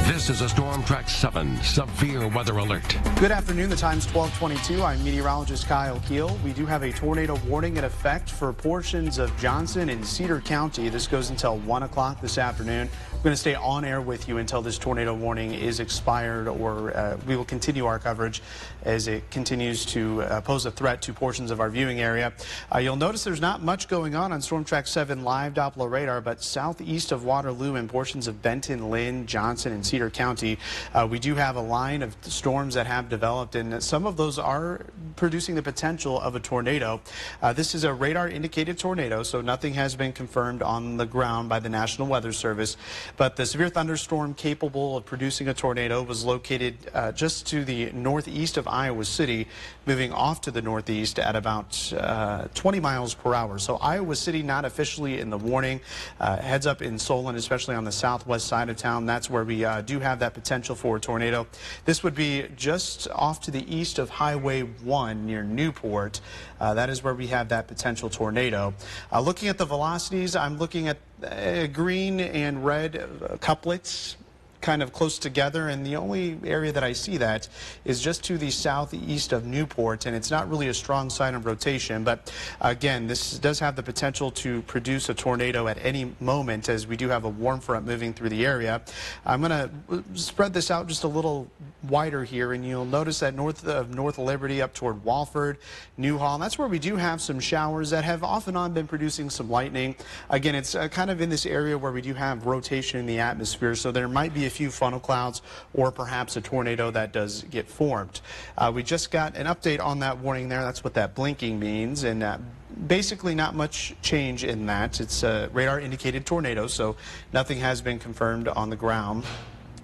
This is a Storm Track 7 severe weather alert. Good afternoon. The time's 12:22. I'm meteorologist Kiel. We do have a tornado warning in effect for portions of Johnson and Cedar County. This goes until 1 o'clock this afternoon. We're going to stay on air with you until this tornado warning is expired, or we will continue our coverage as it continues to pose a threat to portions of our viewing area. You'll notice there's not much going on Storm Track 7 live Doppler radar, but southeast of Waterloo and portions of Benton, Lynn, Johnson, and Cedar County, we do have a line of storms that have developed, and some of those are producing the potential of a tornado. This is a radar indicated tornado, so nothing has been confirmed on the ground by the National Weather Service, but the severe thunderstorm capable of producing a tornado was located just to the northeast of Iowa City, moving off to the northeast at about 20 miles per hour. So Iowa City not officially in the warning. Heads up in Solon, especially on the southwest side of town. That's where we do have that potential for a tornado. This would be just off to the east of Highway 1 near Newport. That is where we have that potential tornado. Looking at the velocities, I'm looking at green and red couplets kind of close together, and the only area that I see that is just to the southeast of Newport, and it's not really a strong sign of rotation, but again, this does have the potential to produce a tornado at any moment, as we do have a warm front moving through the area. I'm going to spread this out just a little wider here, and you'll notice that north of North Liberty up toward Walford, Newhall, that's where we do have some showers that have off and on been producing some lightning. Again, it's kind of in this area where we do have rotation in the atmosphere, so there might be a few funnel clouds or perhaps a tornado that does get formed. We just got an update on that warning there. That's what that blinking means, and basically not much change in that. It's a radar indicated tornado, so nothing has been confirmed on the ground.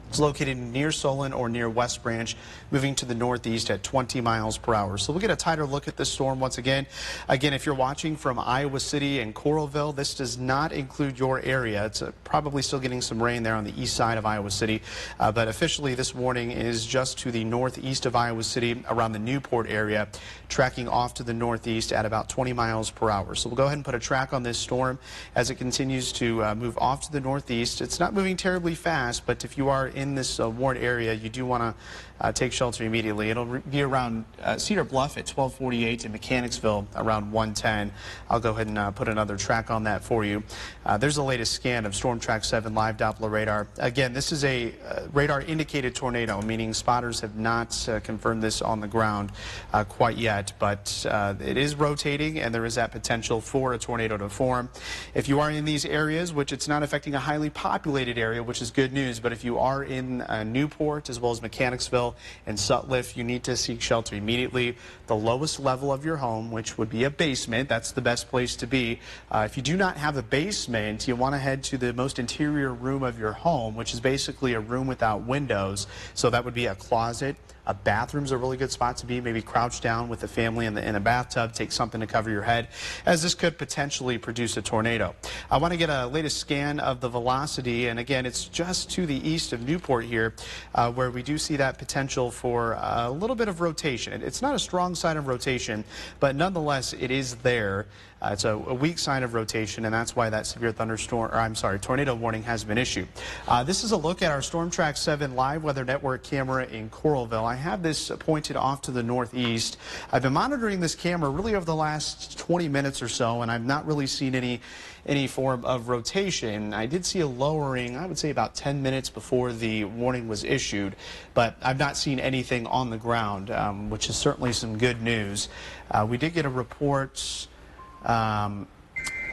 It's located near Solon or near West Branch, moving to the northeast at 20 miles per hour. So we'll get a tighter look at this storm once again. Again, if you're watching from Iowa City and Coralville, this does not include your area. It's probably still getting some rain there on the east side of Iowa City, but officially this warning is just to the northeast of Iowa City, around the Newport area, tracking off to the northeast at about 20 miles per hour. So we'll go ahead and put a track on this storm as it continues to move off to the northeast. It's not moving terribly fast, but if you are in this warned area, you do want to take shelter immediately. It'll be around Cedar Bluff at 12:48 and Mechanicsville around 1:10. I'll go ahead and put another track on that for you. There's the latest scan of Storm Track 7 live Doppler radar. Again, this is a radar indicated tornado, meaning spotters have not confirmed this on the ground quite yet, but it is rotating and there is that potential for a tornado to form. If you are in these areas, which it's not affecting a highly populated area, which is good news, but if you are in Newport as well as Mechanicsville and Sutliff, you need to seek shelter immediately. The lowest level of your home, which would be a basement, that's the best place to be. If you do not have a basement, you want to head to the most interior room of your home, which is basically a room without windows. So that would be a closet. A bathroom's a really good spot to be. Maybe crouch down with the family in a bathtub, take something to cover your head, as this could potentially produce a tornado. I want to get a latest scan of the velocity, and again, it's just to the east of Newport here, where we do see that potential for a little bit of rotation. It's not a strong sign of rotation, but nonetheless, it is there. It's a weak sign of rotation, and that's why that severe tornado warning has been issued. This is a look at our Storm Track 7 live weather network camera in Coralville. I have this pointed off to the northeast. I've been monitoring this camera really over the last 20 minutes or so, and I've not really seen any form of rotation. I did see a lowering, I would say about 10 minutes before the warning was issued, but I've not seen anything on the ground, which is certainly some good news. We did get a report.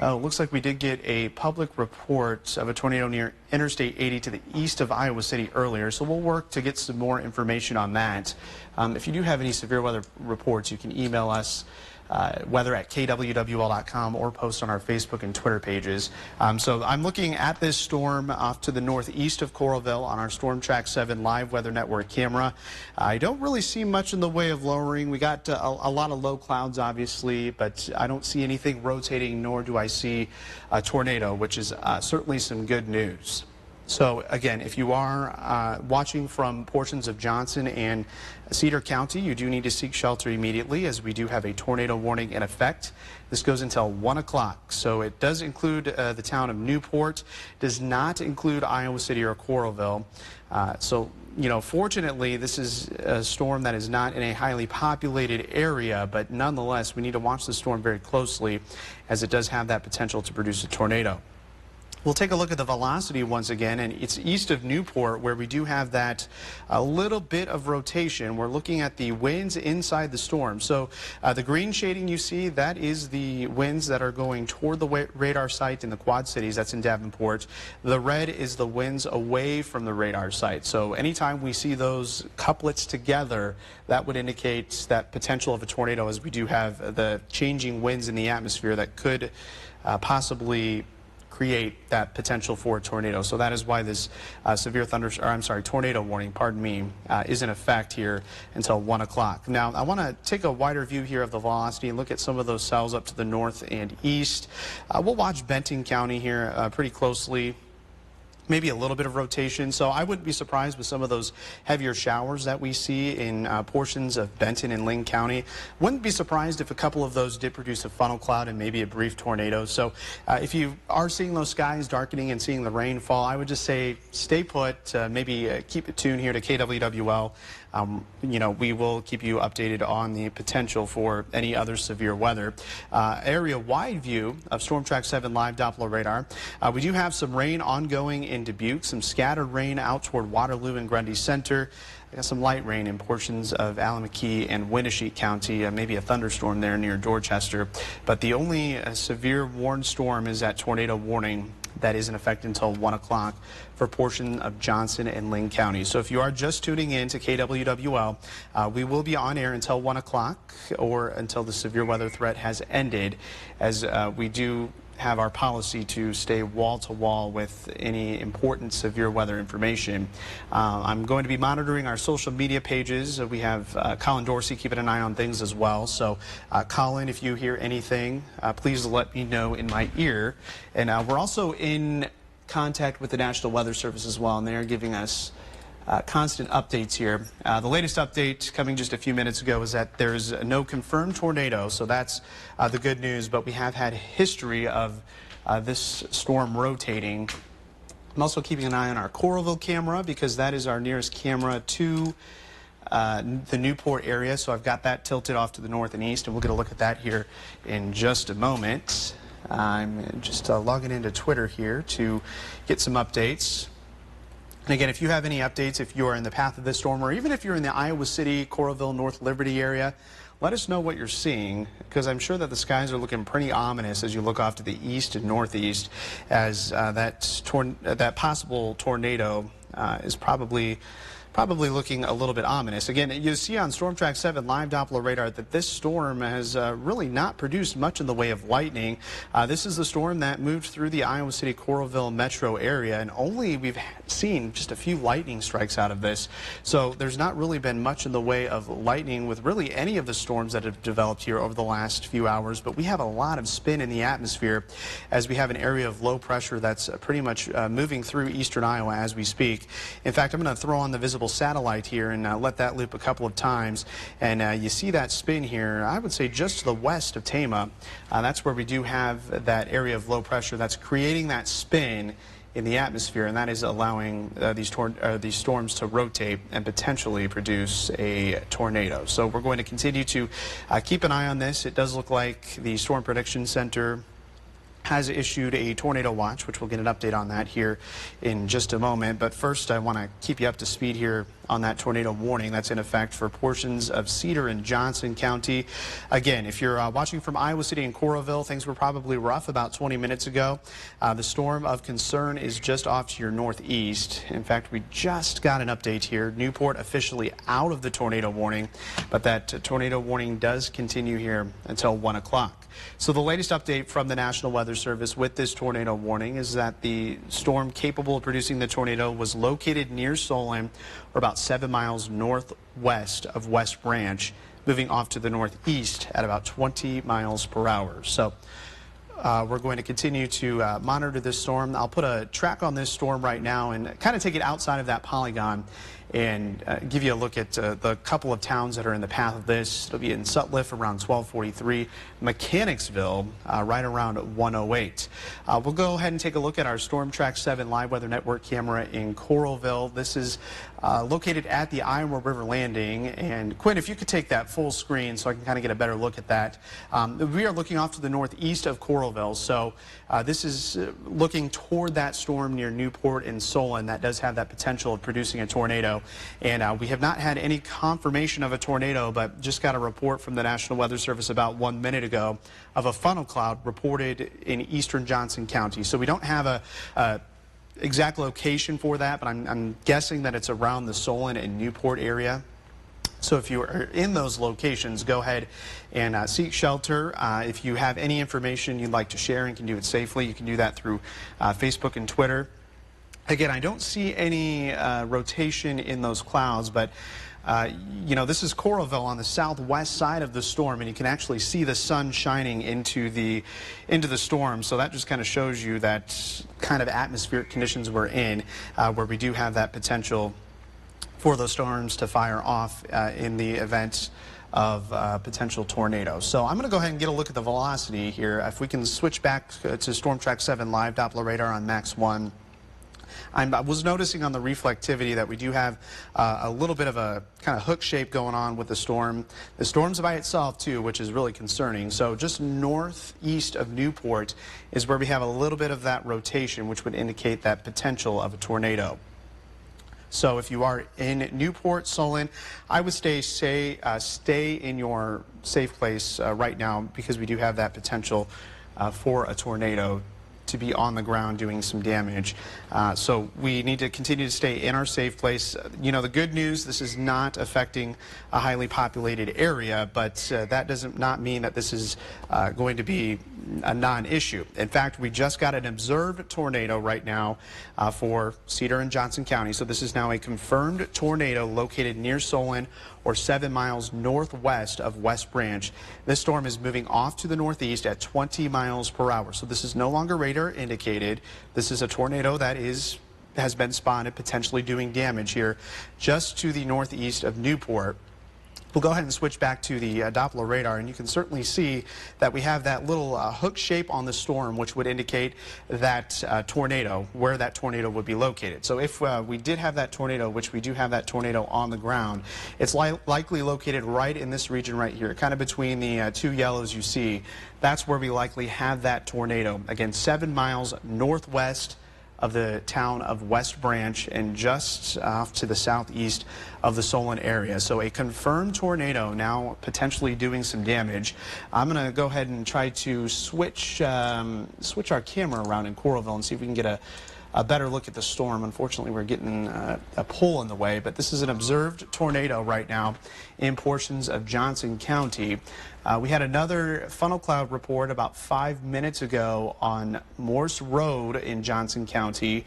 Looks like we did get a public report of a tornado near Interstate 80 to the east of Iowa City earlier, so we'll work to get some more information on that. If you do have any severe weather reports, you can email us weather@kwwl.com or post on our Facebook and Twitter pages. So I'm looking at this storm off to the northeast of Coralville on our Storm Track 7 live weather network camera. I don't really see much in the way of lowering. We got a lot of low clouds, obviously, but I don't see anything rotating, nor do I see a tornado, which is certainly some good news. So again, if you are watching from portions of Johnson and Cedar County, you do need to seek shelter immediately, as we do have a tornado warning in effect. This goes until 1 o'clock. So it does include the town of Newport, does not include Iowa City or Coralville. So, you know, fortunately, this is a storm that is not in a highly populated area, but nonetheless, we need to watch the storm very closely, as it does have that potential to produce a tornado. We'll take a look at the velocity once again, and it's east of Newport where we do have that a little bit of rotation. We're looking at the winds inside the storm. So the green shading you see, that is the winds that are going toward the radar site in the Quad Cities. That's in Davenport. The red is the winds away from the radar site. So anytime we see those couplets together, that would indicate that potential of a tornado, as we do have the changing winds in the atmosphere that could possibly create that potential for a tornado. So that is why this tornado warning, is in effect here until 1 o'clock. Now, I want to take a wider view here of the velocity and look at some of those cells up to the north and east. We'll watch Benton County here pretty closely. Maybe a little bit of rotation, so I wouldn't be surprised with some of those heavier showers that we see in portions of Benton and Ling County. Wouldn't be surprised if a couple of those did produce a funnel cloud and maybe a brief tornado. So if you are seeing those skies darkening and seeing the rain fall, I would just say stay put, maybe keep it tuned here to KWWL. You know, we will keep you updated on the potential for any other severe weather. Area-wide view of Storm Track 7 live Doppler radar. We do have some rain ongoing in Dubuque, some scattered rain out toward Waterloo and Grundy Center. I got some light rain in portions of Allamakee and Winnesheet County, maybe a thunderstorm there near Dorchester. But the only severe warned storm is that tornado warning that is in effect until 1 o'clock for a portion of Johnson and Ling County. So if you are just tuning in to KWWL, we will be on air until 1 o'clock or until the severe weather threat has ended, as we do have our policy to stay wall-to-wall with any important severe weather information. I'm going to be monitoring our social media pages. We have Colin Dorsey keeping an eye on things as well. So Colin, if you hear anything, please let me know in my ear. And we're also in contact with the National Weather Service as well, and they're giving us constant updates here. The latest update coming just a few minutes ago is that there's no confirmed tornado, so that's the good news, but we have had history of this storm rotating. I'm also keeping an eye on our Coralville camera, because that is our nearest camera to the Newport area, so I've got that tilted off to the north and east, and we'll get a look at that here in just a moment. I'm just logging into Twitter here to get some updates. And again, if you have any updates, if you are in the path of this storm, or even if you're in the Iowa City, Coralville, North Liberty area, let us know what you're seeing, because I'm sure that the skies are looking pretty ominous as you look off to the east and northeast, as that possible tornado is probably looking a little bit ominous. Again, you see on Storm Track 7 live Doppler radar that this storm has really not produced much in the way of lightning. This is the storm that moved through the Iowa City Coralville metro area, and only we've seen just a few lightning strikes out of this. So there's not really been much in the way of lightning with really any of the storms that have developed here over the last few hours, but we have a lot of spin in the atmosphere, as we have an area of low pressure that's pretty much moving through eastern Iowa as we speak. In fact, I'm going to throw on the visible satellite here and let that loop a couple of times, and you see that spin here, I would say just to the west of Tama. That's where we do have that area of low pressure that's creating that spin in the atmosphere, and that is allowing these storms to rotate and potentially produce a tornado. So we're going to continue to keep an eye on this. It does look like the Storm Prediction Center has issued a tornado watch, which we'll get an update on that here in just a moment. But first, I want to keep you up to speed here on that tornado warning that's in effect for portions of Cedar and Johnson County. Again, if you're watching from Iowa City and Coralville, things were probably rough about 20 minutes ago. The storm of concern is just off to your northeast. In fact, we just got an update here. Newport officially out of the tornado warning, but that tornado warning does continue here until 1 o'clock. So the latest update from the National Weather Service with this tornado warning is that the storm capable of producing the tornado was located near Solon, or about 7 miles northwest of West Branch, moving off to the northeast at about 20 miles per hour. So We're going to continue to monitor this storm. I'll put a track on this storm right now and kind of take it outside of that polygon and give you a look at the couple of towns that are in the path of this. It'll be in Sutliff around 1243, Mechanicsville right around 108. We'll go ahead and take a look at our Storm Track 7 live weather network camera in Coralville. This is located at the Iowa River Landing. And Quinn, if you could take that full screen so I can kind of get a better look at that. We are looking off to the northeast of Coralville. So this is looking toward that storm near Newport and Solon. That does have that potential of producing a tornado. And we have not had any confirmation of a tornado, but just got a report from the National Weather Service about 1 minute ago of a funnel cloud reported in eastern Johnson County. So we don't have a exact location for that, but I'm guessing that it's around the Solon and Newport area. So if you are in those locations, go ahead and seek shelter. If you have any information you'd like to share and can do it safely, you can do that through Facebook and Twitter. Again, I don't see any rotation in those clouds, but you know, this is Coralville on the southwest side of the storm, and you can actually see the sun shining into the storm. So that just kind of shows you that kind of atmospheric conditions we're in, where we do have that potential for those storms to fire off in the event of potential tornadoes. So I'm going to go ahead and get a look at the velocity here. If we can switch back to Storm Track 7 live Doppler radar on Max 1. I was noticing on the reflectivity that we do have a little bit of a kind of hook shape going on with the storm. The storm's by itself too, which is really concerning. So just northeast of Newport is where we have a little bit of that rotation, which would indicate that potential of a tornado. So if you are in Newport, Solon, I would stay in your safe place right now, because we do have that potential for a tornado to be on the ground doing some damage. So we need to continue to stay in our safe place. You know, the good news, this is not affecting a highly populated area, but that does not mean that this is going to be a non-issue. In fact, we just got an observed tornado right now for Cedar and Johnson County. So this is now a confirmed tornado located near Solon, or 7 miles northwest of West Branch. This storm is moving off to the northeast at 20 miles per hour. So this is no longer radar indicated. This is a tornado that has been spotted potentially doing damage here just to the northeast of Newport. We'll go ahead and switch back to the Doppler radar, and you can certainly see that we have that little hook shape on the storm, which would indicate that tornado, where that tornado would be located. So if we did have that tornado, which we do have that tornado on the ground, it's likely located right in this region right here, kind of between the two yellows you see. That's where we likely have that tornado. Again, 7 miles northwest of the town of West Branch and just off to the southeast of the Solon area. So a confirmed tornado now potentially doing some damage. I'm going to go ahead and try to switch our camera around in Coralville and see if we can get a better look at the storm. Unfortunately, we're getting a pull in the way, but this is an observed tornado right now in portions of Johnson County. We had another funnel cloud report about 5 minutes ago on Morse Road in Johnson County.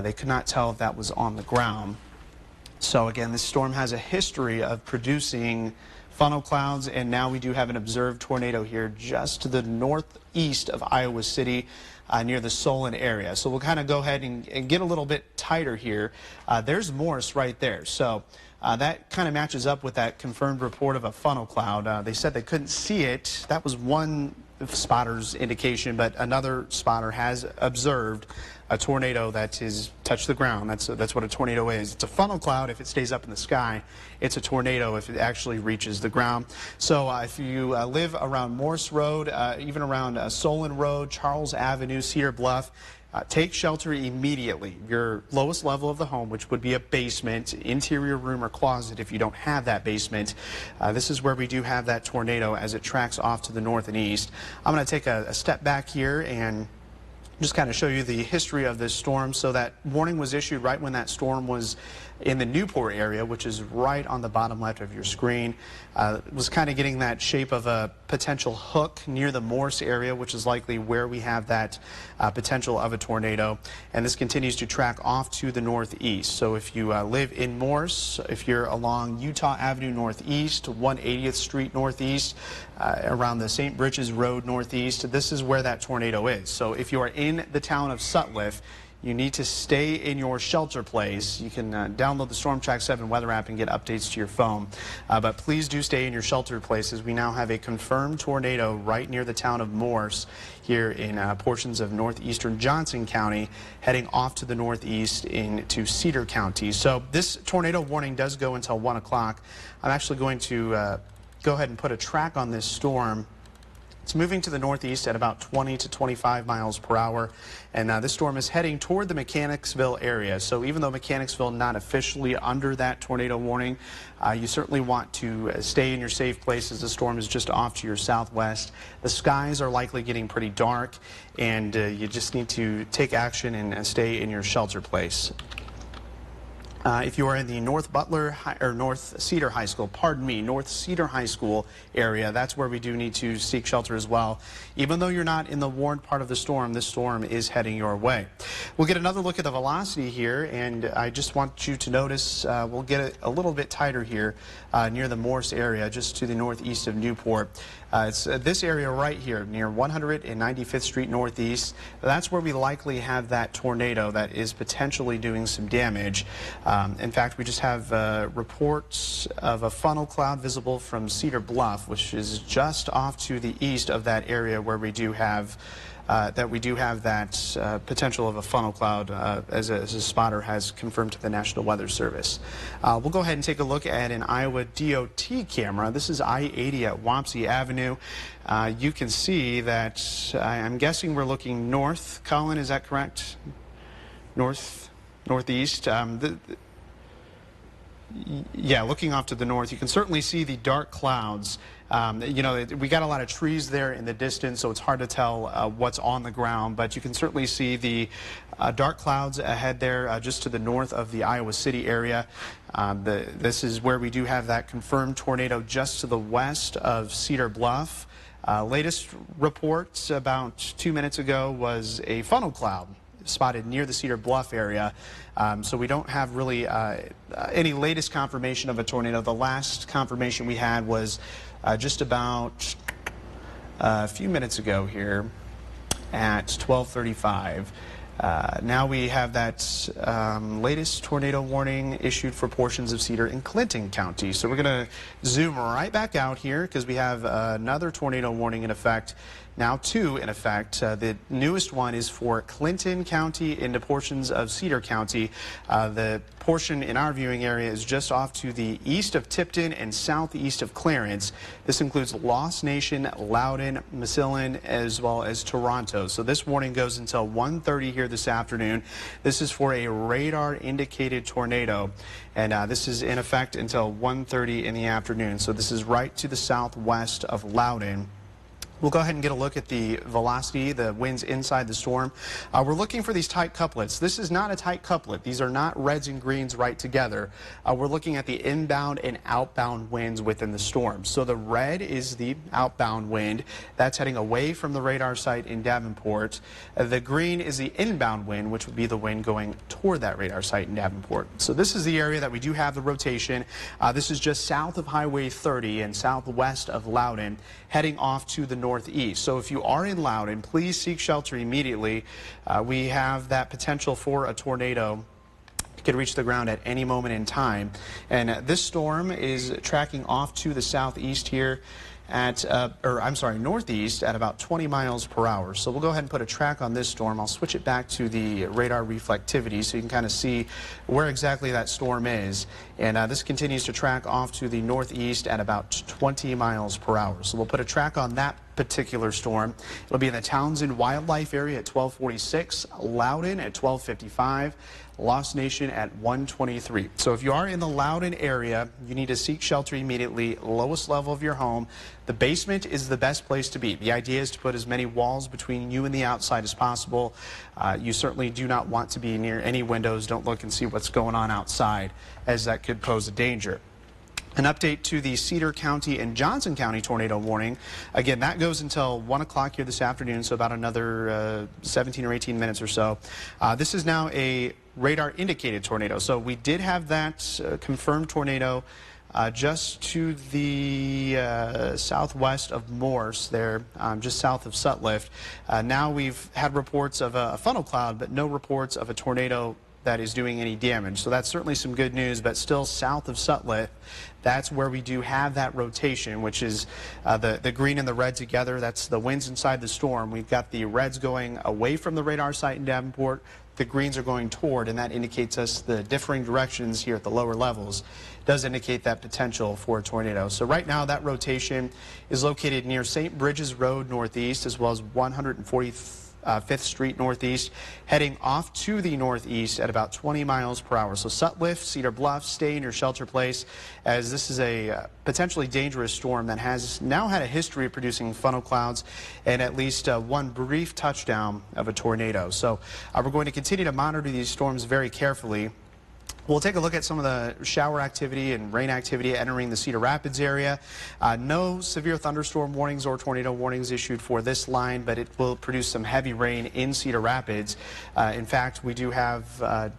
They could not tell if that was on the ground. So again, this storm has a history of producing funnel clouds, and now we do have an observed tornado here just to the northeast of Iowa City, near the Solon area. So we'll kind of go ahead and get a little bit tighter here. There's Morse right there. So that kind of matches up with that confirmed report of a funnel cloud. They said they couldn't see it. That was one spotter's indication, but another spotter has observed a tornado that has touched the ground. That's what a tornado is. It's a funnel cloud if it stays up in the sky. It's a tornado if it actually reaches the ground. So if you live around Morse Road, even around Solon Road, Charles Avenue, Cedar Bluff, take shelter immediately. Your lowest level of the home, which would be a basement, interior room or closet if you don't have that basement. This is where we do have that tornado as it tracks off to the north and east. I'm going to take a step back here and Just kind of show you the history of this storm. So that warning was issued right when that storm was in the Newport area, which is right on the bottom left of your screen. It was kind of getting that shape of a potential hook near the Morse area, which is likely where we have that potential of a tornado. And this continues to track off to the northeast. So if you live in Morse, if you're along Utah Avenue Northeast, 180th Street Northeast, around the St. Bridges Road Northeast, this is where that tornado is. So if you are in the town of Sutliff, you need to stay in your shelter place. You can download the Storm Track 7 weather app and get updates to your phone. But please do stay in your shelter places. We now have a confirmed tornado right near the town of Morse here in portions of northeastern Johnson County, heading off to the northeast into Cedar County. So this tornado warning does go until 1 o'clock. I'm actually going to go ahead and put a track on this storm. It's moving to the northeast at about 20 to 25 miles per hour, and this storm is heading toward the Mechanicsville area. So even though Mechanicsville not officially under that tornado warning, you certainly want to stay in your safe places. The storm is just off to your southwest. The skies are likely getting pretty dark, and you just need to take action and stay in your shelter place. If you are in the North Cedar High School area, that's where we do need to seek shelter as well. Even though you're not in the warned part of the storm, this storm is heading your way. We'll get another look at the velocity here, and I just want you to notice we'll get it a little bit tighter here near the Morse area, just to the northeast of Newport. It's this area right here near 195th Street Northeast. That's where we likely have that tornado that is potentially doing some damage. In fact, we just have reports of a funnel cloud visible from Cedar Bluff, which is just off to the east of that area where we do have that potential of a funnel cloud, as a spotter has confirmed to the National Weather Service. We'll go ahead and take a look at an Iowa DOT camera. This is I-80 at Wapsie Avenue. You can see that I'm guessing we're looking north. Colin, is that correct? Northeast. Yeah, looking off to the north, you can certainly see the dark clouds. You know, we got a lot of trees there in the distance, so it's hard to tell what's on the ground, but you can certainly see the dark clouds ahead there just to the north of the Iowa City area. This is where we do have that confirmed tornado just to the west of Cedar Bluff. Latest reports about 2 minutes ago was a funnel cloud spotted near the Cedar Bluff area. So we don't have really any latest confirmation of a tornado. The last confirmation we had was just about a few minutes ago here at 12:35. Now we have that latest tornado warning issued for portions of Cedar and Clinton County. So we're going to zoom right back out here because we have another tornado warning in effect. Now two in effect. The newest one is for Clinton County into portions of Cedar County. The portion in our viewing area is just off to the east of Tipton and southeast of Clarence. This includes Lost Nation, Loudon, Massillon, as well as Toronto. So this warning goes until 1:30 here this afternoon. This is for a radar indicated tornado, and this is in effect until 1:30 in the afternoon. So this is right to the southwest of Loudon. We'll go ahead and get a look at the velocity, the winds inside the storm. We're looking for these tight couplets. This is not a tight couplet. These are not reds and greens right together. We're looking at the inbound and outbound winds within the storm. So the red is the outbound wind. That's heading away from the radar site in Davenport. The green is the inbound wind, which would be the wind going toward that radar site in Davenport. So this is the area that we do have the rotation. This is just south of Highway 30 and southwest of Loudon, heading off to the northeast. So if you are in Loudon, please seek shelter immediately. We have that potential for a tornado. It could reach the ground at any moment in time. And this storm is tracking off to the southeast here at, northeast at about 20 miles per hour. So we'll go ahead and put a track on this storm. I'll switch it back to the radar reflectivity so you can kind of see where exactly that storm is. And this continues to track off to the northeast at about 20 miles per hour. So we'll put a track on that particular storm. It'll be in the Townsend Wildlife area at 12:46, Loudon at 12:55, Lost Nation at 1:23. So if you are in the Loudon area, you need to seek shelter immediately. Lowest level of your home, The basement is the best place to be. The idea is to put as many walls between you and the outside as possible. You certainly do not want to be near any windows. Don't look and see what's going on outside, as that could pose a danger. An update to the Cedar County and Johnson County tornado warning. Again, that goes until 1 o'clock here this afternoon, so about another 17 or 18 minutes or so. This is now a radar indicated tornado. So we did have that confirmed tornado just to the southwest of Morse there, just south of Sutliff. Now we've had reports of a funnel cloud, but no reports of a tornado that is doing any damage. So that's certainly some good news, but still south of Sutliff, that's where we do have that rotation, which is the green and the red together. That's the winds inside the storm. We've got the reds going away from the radar site in Davenport. The greens are going toward, and that indicates us the differing directions here at the lower levels. Does indicate that potential for a tornado. So right now that rotation is located near St. Bridges Road northeast, as well as 145th Street northeast, heading off to the northeast at about 20 miles per hour. So Sutliff, Cedar Bluff, stay in your shelter place, as this is a potentially dangerous storm that has now had a history of producing funnel clouds and at least one brief touchdown of a tornado. So we're going to continue to monitor these storms very carefully. We'll take a look at some of the shower activity and rain activity entering the Cedar Rapids area. No severe thunderstorm warnings or tornado warnings issued for this line, but it will produce some heavy rain in Cedar Rapids. In fact, we do have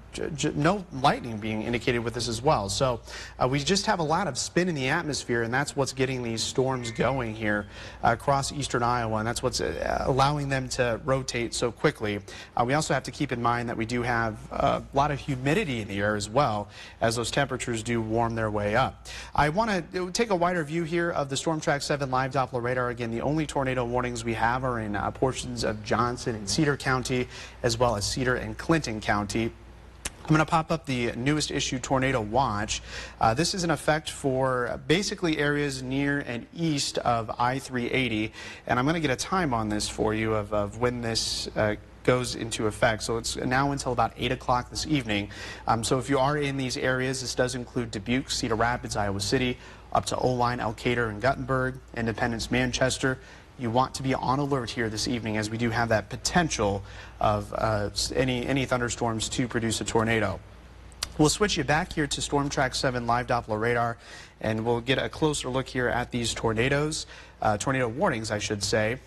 no lightning being indicated with this as well. So we just have a lot of spin in the atmosphere, and that's what's getting these storms going here across eastern Iowa, and that's what's allowing them to rotate so quickly. We also have to keep in mind that we do have a lot of humidity in the air as well, as those temperatures do warm their way up. I want to take a wider view here of the Storm Track 7 live Doppler radar. Again, the only tornado warnings we have are in portions of Johnson and Cedar County, as well as Cedar and Clinton County. I'm going to pop up the newest issued tornado watch. This is in effect for basically areas near and east of I-380, and I'm going to get a time on this for you of when this goes into effect. So it's now until about 8 o'clock this evening. So if you are in these areas, this does include Dubuque, Cedar Rapids, Iowa City, up to Oline, Elkader, and Guttenberg, Independence, Manchester. You want to be on alert here this evening, as we do have that potential of any thunderstorms to produce a tornado. We'll switch you back here to Storm Track 7 live Doppler radar, and we'll get a closer look here at these tornadoes, tornado warnings, I should say.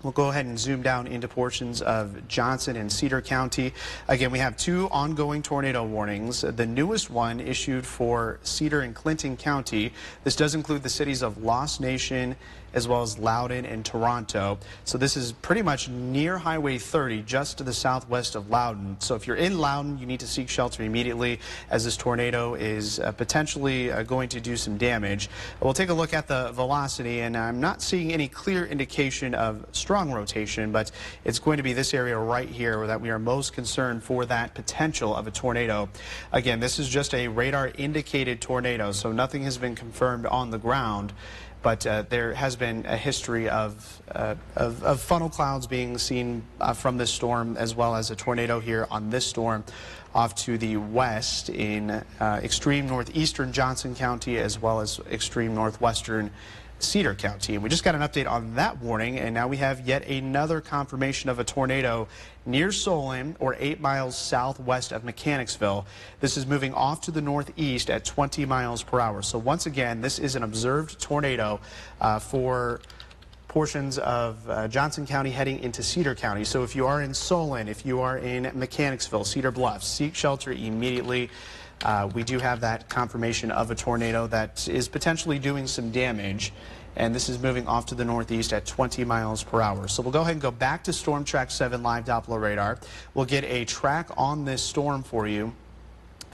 We'll go ahead and zoom down into portions of Johnson and Cedar County. Again, we have two ongoing tornado warnings. The newest one issued for Cedar and Clinton County. This does include the cities of Lost Nation, as well as Loudon and Toronto. So this is pretty much near Highway 30, just to the southwest of Loudon. So if you're in Loudon, you need to seek shelter immediately, as this tornado is potentially going to do some damage. We'll take a look at the velocity, and I'm not seeing any clear indication of strong rotation, but it's going to be this area right here that we are most concerned for that potential of a tornado. Again, this is just a radar indicated tornado, so nothing has been confirmed on the ground. But there has been a history of funnel clouds being seen from this storm, as well as a tornado here on this storm off to the west in extreme northeastern Johnson County, as well as extreme northwestern Cedar County. And we just got an update on that warning, and now we have yet another confirmation of a tornado near Solon, or 8 miles southwest of Mechanicsville. This is moving off to the northeast at 20 miles per hour. So once again, this is an observed tornado for portions of Johnson County heading into Cedar County. So if you are in Solon, if you are in Mechanicsville, Cedar Bluff, seek shelter immediately. We do have that confirmation of a tornado that is potentially doing some damage, and this is moving off to the northeast at 20 miles per hour. So we'll go ahead and go back to Storm Track 7 live Doppler radar. We'll get a track on this storm for you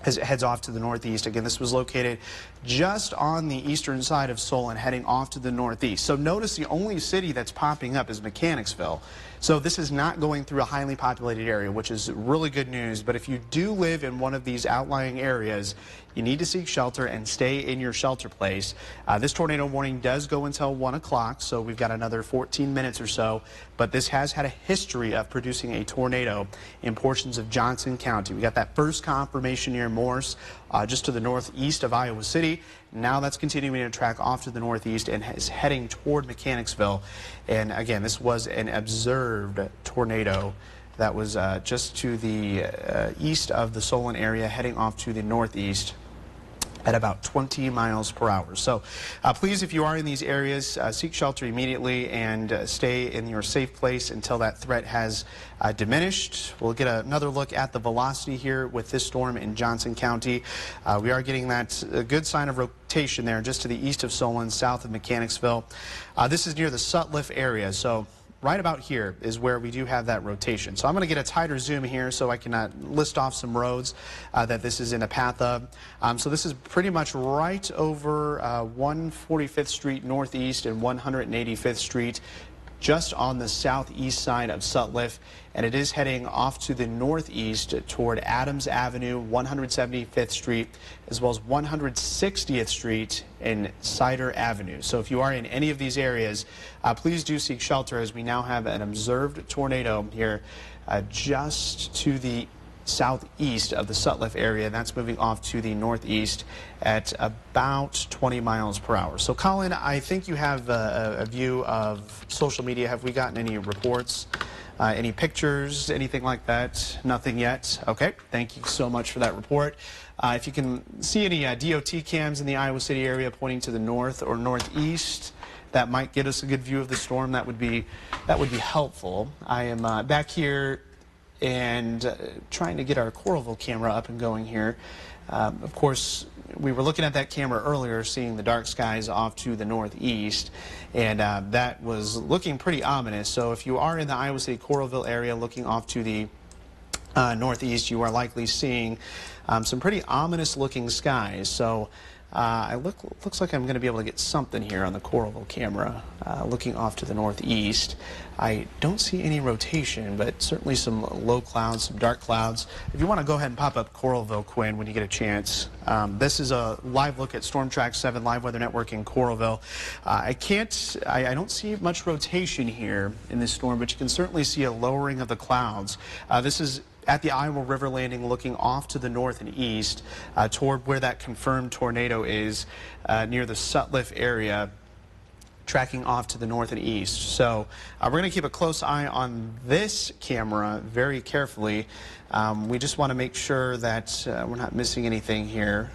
as it heads off to the northeast. Again, this was located just on the eastern side of Solon, heading off to the northeast. So notice the only city that's popping up is Mechanicsville. So this is not going through a highly populated area, which is really good news. But if you do live in one of these outlying areas, you need to seek shelter and stay in your shelter place. This tornado warning does go until 1 o'clock, so we've got another 14 minutes or so. But this has had a history of producing a tornado in portions of Johnson County. We got that first confirmation here near Morse, just to the northeast of Iowa City. Now that's continuing to track off to the northeast and is heading toward Mechanicsville. And again, this was an observed tornado that was just to the east of the Solon area, heading off to the northeast at about 20 miles per hour. So please, if you are in these areas, seek shelter immediately and stay in your safe place until that threat has diminished. We'll get another look at the velocity here with this storm in Johnson County. We are getting that good sign of rotation there just to the east of Solon, south of Mechanicsville. This is near the Sutliff area. So right about here is where we do have that rotation. So I'm going to get a tighter zoom here so I can list off some roads that this is in a path of. So this is pretty much right over 145th Street Northeast and 185th Street, just on the southeast side of Sutliff, and it is heading off to the northeast toward Adams Avenue, 175th Street, as well as 160th Street and Cedar Avenue. So if you are in any of these areas, please do seek shelter, as we now have an observed tornado here just to the southeast of the Sutliff area, and that's moving off to the northeast at about 20 miles per hour. So Colin, I think you have a view of social media. Have we gotten any reports, any pictures, anything like that? Nothing yet. Okay, thank you so much for that report. If you can see any DOT cams in the Iowa City area pointing to the north or northeast, that might get us a good view of the storm. That would be helpful. I am back here and trying to get our Coralville camera up and going here. Of course, we were looking at that camera earlier, seeing the dark skies off to the northeast, and that was looking pretty ominous. So if you are in the Iowa City Coralville area looking off to the northeast, you are likely seeing some pretty ominous looking skies. So looks like I'm going to be able to get something here on the Coralville camera looking off to the northeast. I don't see any rotation, but certainly some low clouds, some dark clouds. If you want to go ahead and pop up Coralville, Quinn, when you get a chance. This is a live look at Storm Track 7 Live Weather Network in Coralville. I don't see much rotation here in this storm, but you can certainly see a lowering of the clouds. This is at the Iowa River landing, looking off to the north and east toward where that confirmed tornado is near the Sutliff area, tracking off to the north and east. So we're going to keep a close eye on this camera very carefully. We just want to make sure that we're not missing anything here.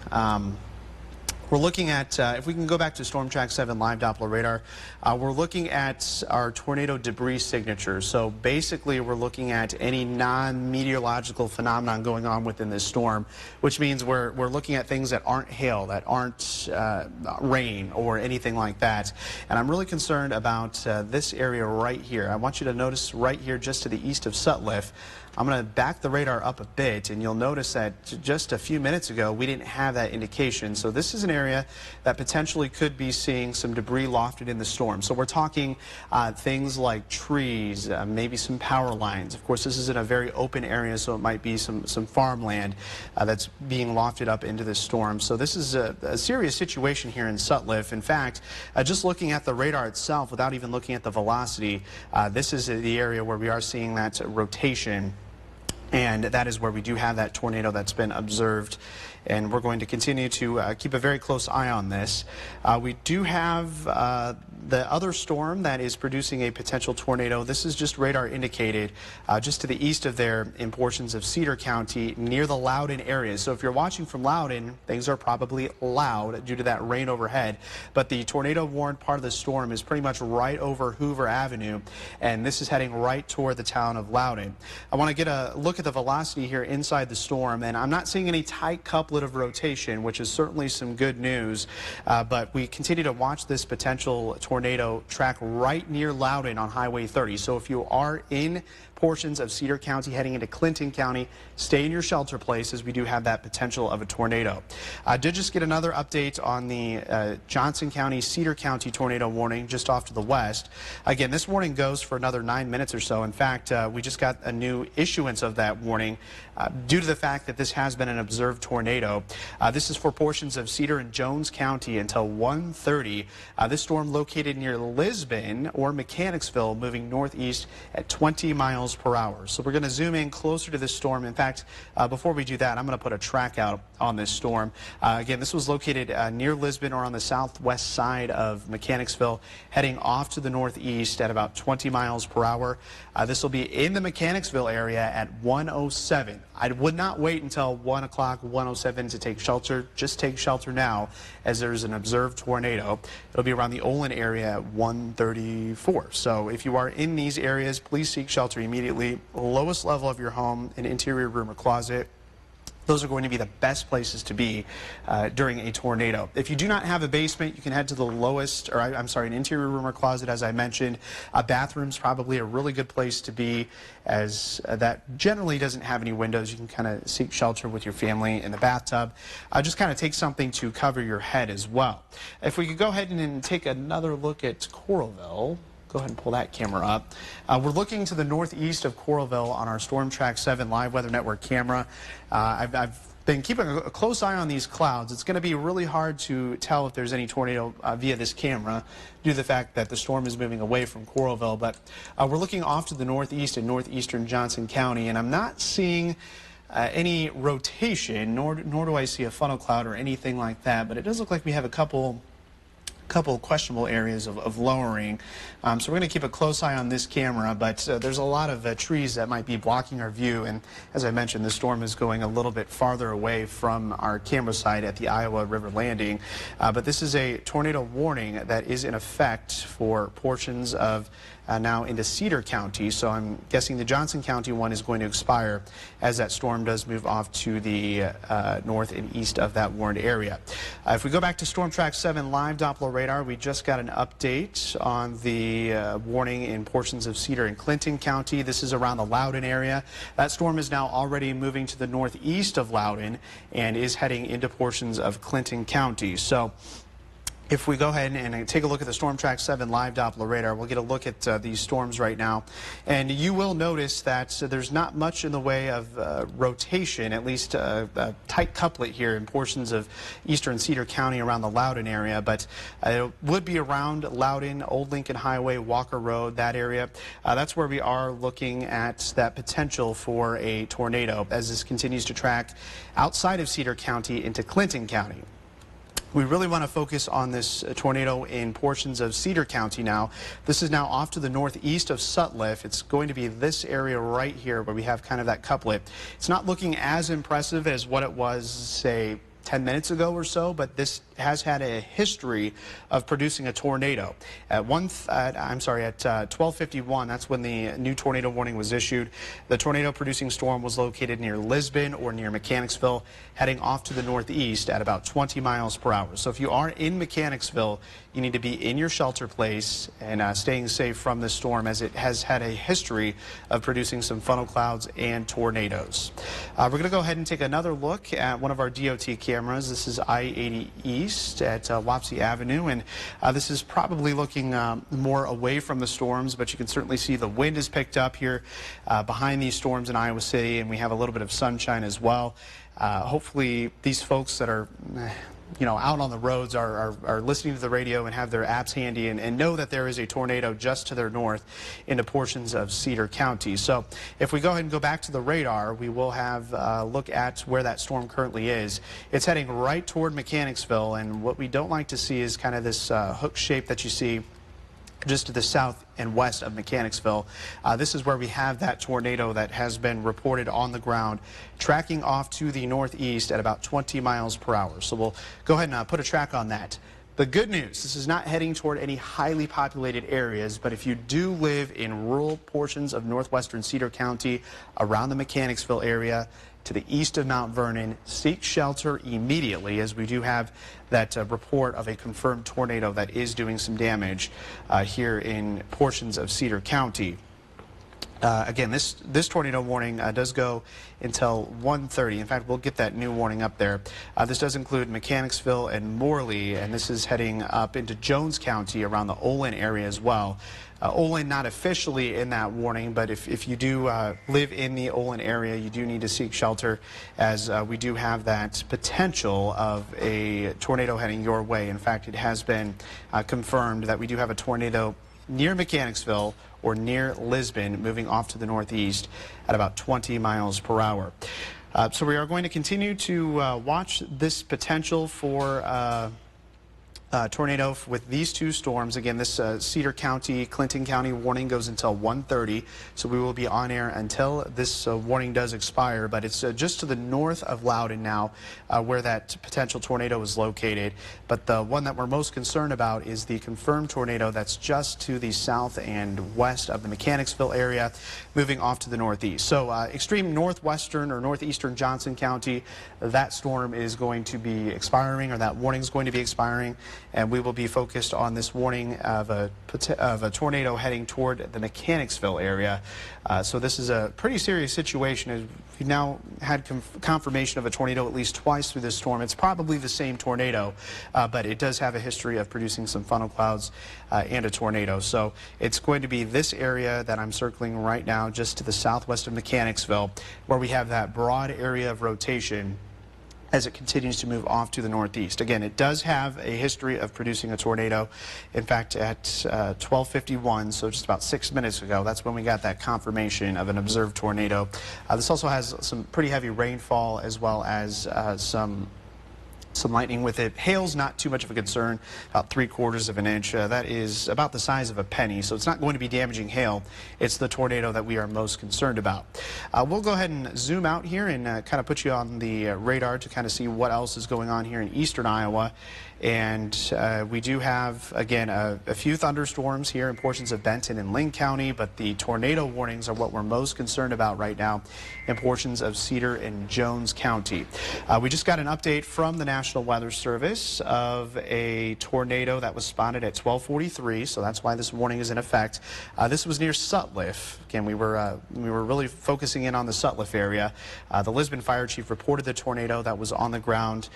We're looking at, if we can go back to Storm Track 7 live Doppler radar, we're looking at our tornado debris signature. So basically we're looking at any non-meteorological phenomenon going on within this storm, which means we're looking at things that aren't hail, that aren't rain or anything like that. And I'm really concerned about this area right here. I want you to notice right here just to the east of Sutliff. I'm going to back the radar up a bit, and you'll notice that just a few minutes ago we didn't have that indication. So this is an area that potentially could be seeing some debris lofted in the storm. So we're talking things like trees, maybe some power lines. Of course, this is in a very open area, so it might be some farmland that's being lofted up into this storm. So this is a serious situation here in Sutliff. In fact, just looking at the radar itself without even looking at the velocity, this is the area where we are seeing that rotation. And that is where we do have that tornado that's been observed. And we're going to continue to keep a very close eye on this. We do have the other storm that is producing a potential tornado. This is just radar indicated just to the east of there in portions of Cedar County near the Loudon area. So if you're watching from Loudon, things are probably loud due to that rain overhead. But the tornado warned part of the storm is pretty much right over Hoover Avenue, and this is heading right toward the town of Loudon. I want to get a look at the velocity here inside the storm, and I'm not seeing any tight couplet of rotation, which is certainly some good news, but we continue to watch this potential tornado track right near Loudon on Highway 30. So if you are in portions of Cedar County heading into Clinton County, stay in your shelter place, as we do have that potential of a tornado. I did just get another update on the Johnson County, Cedar County tornado warning just off to the west. Again, this warning goes for another 9 minutes or so. In fact, we just got a new issuance of that warning due to the fact that this has been an observed tornado. This is for portions of Cedar and Jones County until 1:30. This storm located near Lisbon or Mechanicsville, moving northeast at 20 miles miles per hour. So we're going to zoom in closer to this storm. In fact, before we do that, I'm going to put a track out on this storm. Again, this was located near Lisbon or on the southwest side of Mechanicsville, heading off to the northeast at about 20 miles per hour. This will be in the Mechanicsville area at 107. I would not wait until 1 o'clock, 107 to take shelter. Just take shelter now, as there's an observed tornado. It'll be around the Olin area at 134. So if you are in these areas, please seek shelter immediately. Lowest level of your home, an interior room or closet. Those are going to be the best places to be during a tornado. If you do not have a basement, you can head to the lowest, or I'm sorry, an interior room or closet, as I mentioned. A bathroom's probably a really good place to be, as that generally doesn't have any windows. You can kind of seek shelter with your family in the bathtub. Just kind of take something to cover your head as well. If we could go ahead and take another look at Coralville. Go ahead and pull that camera up. We're looking to the northeast of Coralville on our Storm Track 7 Live Weather Network camera. I've been keeping a close eye on these clouds. It's going to be really hard to tell if there's any tornado via this camera due to the fact that the storm is moving away from Coralville. But we're looking off to the northeast in northeastern Johnson County, and I'm not seeing any rotation, nor do I see a funnel cloud or anything like that. But it does look like we have a couple questionable areas of lowering. So we're going to keep a close eye on this camera, but there's a lot of trees that might be blocking our view, and as I mentioned, the storm is going a little bit farther away from our camera site at the Iowa River Landing. But this is a tornado warning that is in effect for portions of now into Cedar County, so I'm guessing the Johnson County one is going to expire as that storm does move off to the north and east of that warned area. If we go back to Storm Track 7 live Doppler radar, we just got an update on the warning in portions of Cedar and Clinton County. This is around the Loudoun area. That storm is now already moving to the northeast of Loudoun and is heading into portions of Clinton County. So if we go ahead and take a look at the Storm Track 7 live Doppler radar, we'll get a look at these storms right now. And you will notice that there's not much in the way of rotation, at least a tight couplet here in portions of eastern Cedar County around the Loudoun area. But it would be around Loudoun, Old Lincoln Highway, Walker Road, that area. That's where we are looking at that potential for a tornado as this continues to track outside of Cedar County into Clinton County. We really want to focus on this tornado in portions of Cedar County now. This is now off to the northeast of Sutliff. It's going to be this area right here where we have kind of that couplet. It's not looking as impressive as what it was, say, 10 minutes ago or so, but this has had a history of producing a tornado. At 12:51, that's when the new tornado warning was issued. The tornado producing storm was located near Lisbon or near Mechanicsville, heading off to the northeast at about 20 miles per hour. So if you are in Mechanicsville, you need to be in your shelter place and staying safe from this storm, as it has had a history of producing some funnel clouds and tornadoes. We're going to go ahead and take another look at one of our DOT cameras. This is I-80 East at Wapsie Avenue, and this is probably looking more away from the storms, but you can certainly see the wind is picked up here behind these storms in Iowa City, and we have a little bit of sunshine as well. Hopefully these folks that are out on the roads are listening to the radio and have their apps handy and know that there is a tornado just to their north into portions of Cedar County. So if we go ahead and go back to the radar, we will have a look at where that storm currently is. It's heading right toward Mechanicsville, and what we don't like to see is kind of this hook shape that you see just to the south and west of Mechanicsville. This is where we have that tornado that has been reported on the ground, tracking off to the northeast at about 20 miles per hour. So we'll go ahead and put a track on that. The good news, this is not heading toward any highly populated areas, but if you do live in rural portions of northwestern Cedar County, around the Mechanicsville area, to the east of Mount Vernon, seek shelter immediately, as we do have that report of a confirmed tornado that is doing some damage here in portions of Cedar County. Again, this tornado warning does go until 1:30. In fact, we'll get that new warning up there. This does include Mechanicsville and Morley, and this is heading up into Jones County around the Olin area as well. Olin not officially in that warning, but if you do live in the Olin area, you do need to seek shelter, as we do have that potential of a tornado heading your way. In fact, it has been confirmed that we do have a tornado near Mechanicsville or near Lisbon, moving off to the northeast at about 20 miles per hour. So we are going to continue to watch this potential for tornado with these two storms. Again, this Cedar County, Clinton County warning goes until 1:30, so we will be on air until this warning does expire. But it's just to the north of Loudoun now where that potential tornado is located. But the one that we're most concerned about is the confirmed tornado that's just to the south and west of the Mechanicsville area, moving off to the northeast. So extreme northwestern or northeastern Johnson County, that storm is going to be expiring, or that warning is going to be expiring. And we will be focused on this warning of a tornado heading toward the Mechanicsville area. So this is a pretty serious situation. We've now had confirmation of a tornado at least twice through this storm. It's probably the same tornado, but it does have a history of producing some funnel clouds and a tornado. So it's going to be this area that I'm circling right now, just to the southwest of Mechanicsville, where we have that broad area of rotation as it continues to move off to the northeast. Again, it does have a history of producing a tornado. In fact, at 12:51, so just about 6 minutes ago, that's when we got that confirmation of an observed tornado. This also has some pretty heavy rainfall, as well as some lightning with it. Hail's not too much of a concern, about 3/4 of an inch. That is about the size of a penny, so it's not going to be damaging hail. It's the tornado that we are most concerned about. We'll go ahead and zoom out here and kind of put you on the radar to kind of see what else is going on here in eastern Iowa. And we do have, again, a few thunderstorms here in portions of Benton and Linn County, but the tornado warnings are what we're most concerned about right now in portions of Cedar and Jones County. We just got an update from the National Weather Service of a tornado that was spotted at 12:43, so that's why this warning is in effect. This was near Sutliff. Again, we were really focusing in on the Sutliff area. The Lisbon Fire Chief reported the tornado that was on the ground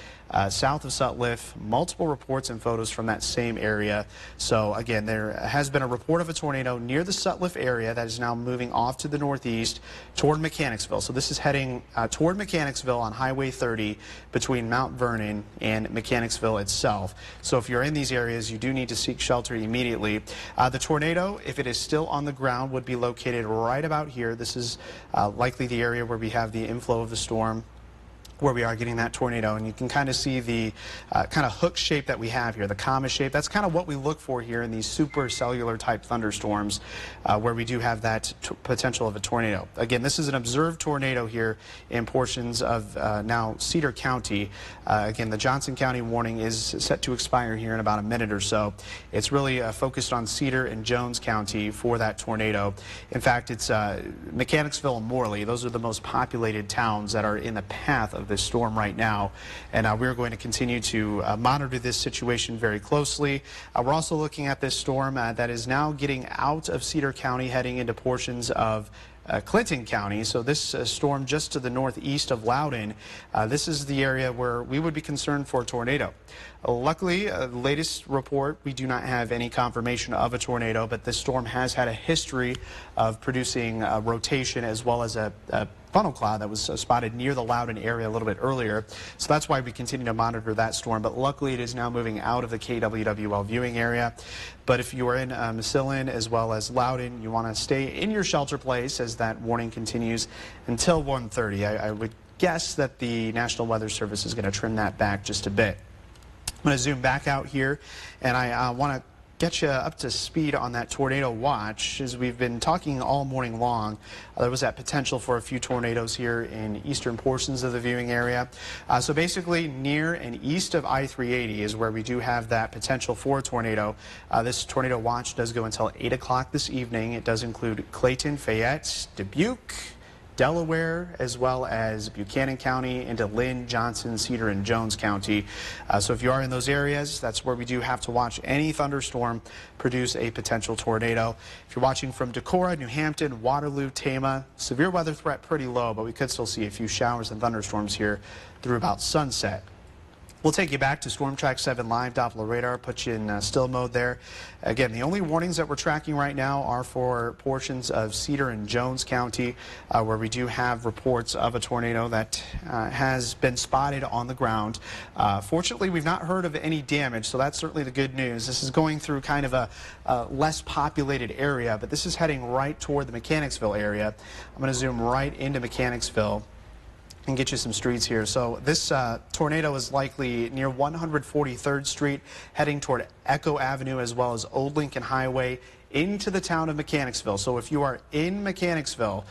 south of Sutliff. Multiple reports and photos from that same area. So again, there has been a report of a tornado near the Sutliff area that is now moving off to the northeast toward Mechanicsville. So this is heading toward Mechanicsville on Highway 30 between Mount Vernon and Mechanicsville itself. So if you're in these areas, you do need to seek shelter immediately. The tornado, if it is still on the ground, would be located right about here. This is likely the area where we have the inflow of the storm, where we are getting that tornado, and you can kind of see the kind of hook shape that we have here, the comma shape. That's kind of what we look for here in these supercellular type thunderstorms, where we do have that potential of a tornado. Again, this is an observed tornado here in portions of now Cedar County. Again, the Johnson County warning is set to expire here in about a minute or so. It's really focused on Cedar and Jones County for that tornado. In fact, it's Mechanicsville and Morley. Those are the most populated towns that are in the path of this storm right now, and we're going to continue to monitor this situation very closely. We're also looking at this storm that is now getting out of Cedar County, heading into portions of Clinton County. So this storm just to the northeast of Loudoun, this is the area where we would be concerned for a tornado. Luckily, the latest report, we do not have any confirmation of a tornado, but this storm has had a history of producing rotation as well as a funnel cloud that was spotted near the Loudoun area a little bit earlier. So that's why we continue to monitor that storm. But luckily, it is now moving out of the KWWL viewing area. But if you are in Massillon as well as Loudoun, you want to stay in your shelter place as that warning continues until 1:30. I would guess that the National Weather Service is going to trim that back just a bit. I'm going to zoom back out here, and I want to get you up to speed on that tornado watch. As we've been talking all morning long, there was that potential for a few tornadoes here in eastern portions of the viewing area. So basically near and east of I-380 is where we do have that potential for a tornado. This tornado watch does go until 8 o'clock this evening. It does include Clayton, Fayette, Dubuque, Delaware, as well as Buchanan County, into Linn, Johnson, Cedar, and Jones County. So if you are in those areas, that's where we do have to watch any thunderstorm produce a potential tornado. If you're watching from Decorah, New Hampton, Waterloo, Tama, severe weather threat pretty low, but we could still see a few showers and thunderstorms here through about sunset. We'll take you back to Storm Track 7 live Doppler radar, put you in still mode there. Again, the only warnings that we're tracking right now are for portions of Cedar and Jones County, where we do have reports of a tornado that has been spotted on the ground. Fortunately, we've not heard of any damage, so that's certainly the good news. This is going through kind of a less populated area, but this is heading right toward the Mechanicsville area. I'm going to zoom right into Mechanicsville and get you some streets here. So this tornado is likely near 143rd Street, heading toward Echo Avenue as well as Old Lincoln Highway into the town of Mechanicsville. So if you are in Mechanicsville,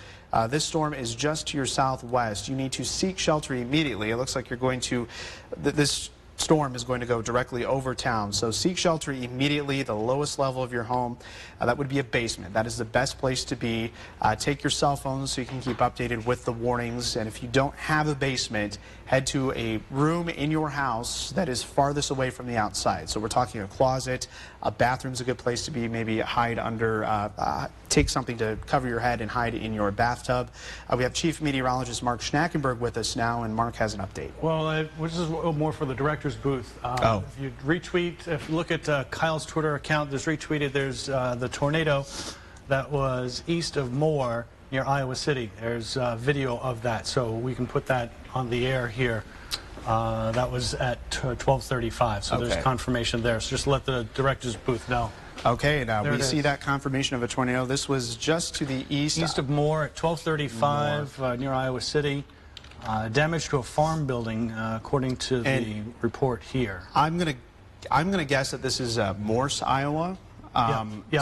this storm is just to your southwest. You need to seek shelter immediately. It looks like you're going to, this storm is going to go directly over town. So seek shelter immediately, the lowest level of your home. That would be a basement. That is the best place to be. Take your cell phone so you can keep updated with the warnings. And if you don't have a basement, head to a room in your house that is farthest away from the outside. So we're talking a closet, a bathroom's a good place to be. Maybe hide under, take something to cover your head and hide in your bathtub. We have Chief Meteorologist Mark Schnackenberg with us now, and Mark has an update. Well, which is more for the director's booth. If you retweet, if you look at Kyle's Twitter account, there's retweeted, there's the tornado that was east of Moore near Iowa City. There's video of that, so we can put that on the air here. That was at 12:35, so there's confirmation there. So just let the director's booth know. Okay, now we see that confirmation of a tornado. This was just to the east. East of Moore at 12:35 near Iowa City. Damage to a farm building, according to the report here. I'm gonna guess that this is Morse, Iowa.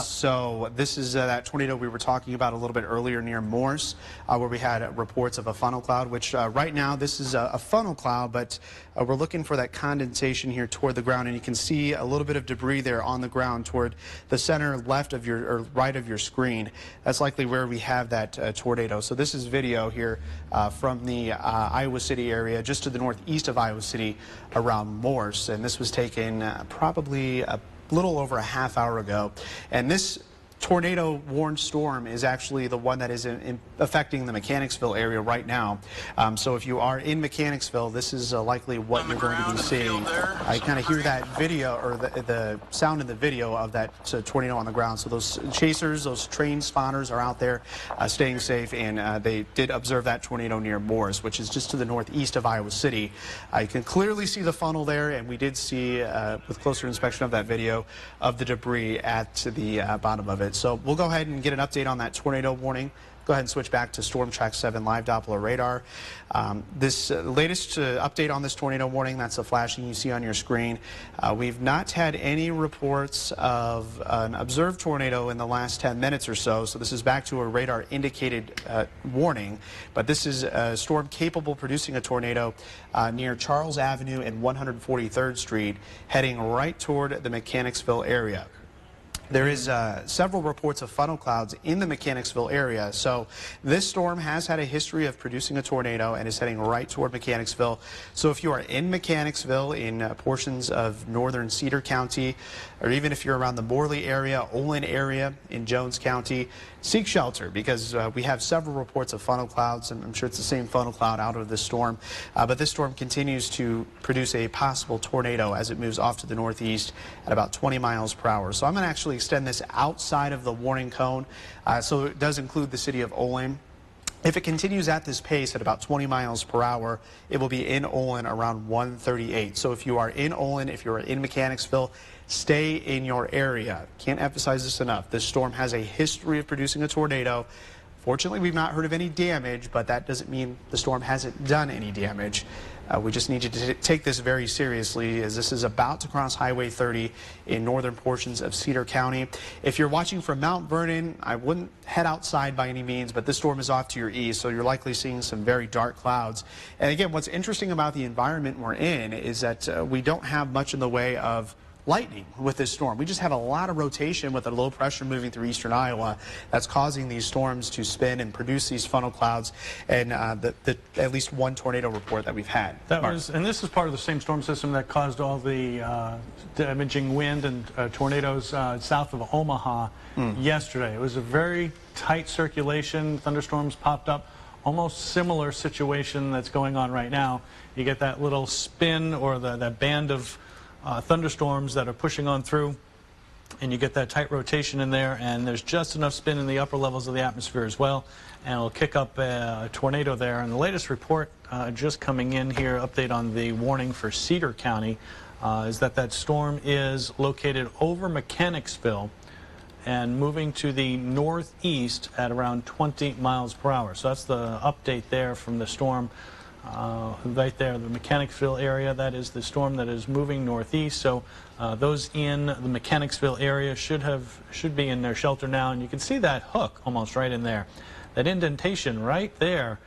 So this is that tornado we were talking about a little bit earlier near Morse, where we had reports of a funnel cloud, which right now this is a funnel cloud, but we're looking for that condensation here toward the ground, and you can see a little bit of debris there on the ground toward the center left of your, or right of your screen. That's likely where we have that tornado. So this is video here from the Iowa City area, just to the northeast of Iowa City around Morse, and this was taken probably a little over a half hour ago. And this tornado warned storm is actually the one that is affecting the Mechanicsville area right now. So if you are in Mechanicsville, this is likely what you're going to be seeing. I kind of hear that video, or the sound in the video of that tornado on the ground. So those chasers, those trained spawners are out there staying safe, and they did observe that tornado near Morse, which is just to the northeast of Iowa City. You can clearly see the funnel there, and we did see, with closer inspection of that video, of the debris at the bottom of it. So we'll go ahead and get an update on that tornado warning. Go ahead and switch back to Storm Track 7 live Doppler radar. This latest update on this tornado warning, that's the flashing you see on your screen. We've not had any reports of an observed tornado in the last 10 minutes or so, so this is back to a radar indicated warning. But this is a storm capable of producing a tornado near Charles Avenue and 143rd Street, heading right toward the Mechanicsville area. There is several reports of funnel clouds in the Mechanicsville area. So this storm has had a history of producing a tornado and is heading right toward Mechanicsville. So if you are in Mechanicsville, in portions of northern Cedar County, or even if you're around the Morley area, Olin area in Jones County, seek shelter, because we have several reports of funnel clouds, and I'm sure it's the same funnel cloud out of this storm. But this storm continues to produce a possible tornado as it moves off to the northeast at about 20 miles per hour. So I'm going to actually extend this outside of the warning cone, so it does include the city of Olin. If it continues at this pace at about 20 miles per hour, it will be in Olin around 1:38. So if you are in Olin, if you're in Mechanicsville, stay in your area. Can't emphasize this enough. This storm has a history of producing a tornado. Fortunately, we've not heard of any damage, but that doesn't mean the storm hasn't done any damage. We just need you to take this very seriously, as this is about to cross Highway 30 in northern portions of Cedar County. If you're watching from Mount Vernon, I wouldn't head outside by any means, but this storm is off to your east, so you're likely seeing some very dark clouds. And again, what's interesting about the environment we're in is that we don't have much in the way of lightning with this storm. We just have a lot of rotation with a low pressure moving through eastern Iowa that's causing these storms to spin and produce these funnel clouds, and at least one tornado report that we've had. And this is part of the same storm system that caused all the damaging wind and tornadoes south of Omaha yesterday. It was a very tight circulation. Thunderstorms popped up almost similar situation that's going on right now. You get that little spin or that band of thunderstorms that are pushing on through, and you get that tight rotation in there, and there's just enough spin in the upper levels of the atmosphere as well, and it'll kick up a tornado there. And the latest report just coming in here, update on the warning for Cedar County, is that storm is located over Mechanicsville and moving to the northeast at around 20 miles per hour. So that's the update there from the storm. Right there, the Mechanicsville area, that is the storm that is moving northeast. So those in the Mechanicsville area should be in their shelter now, and you can see that hook almost right in there, that indentation right there.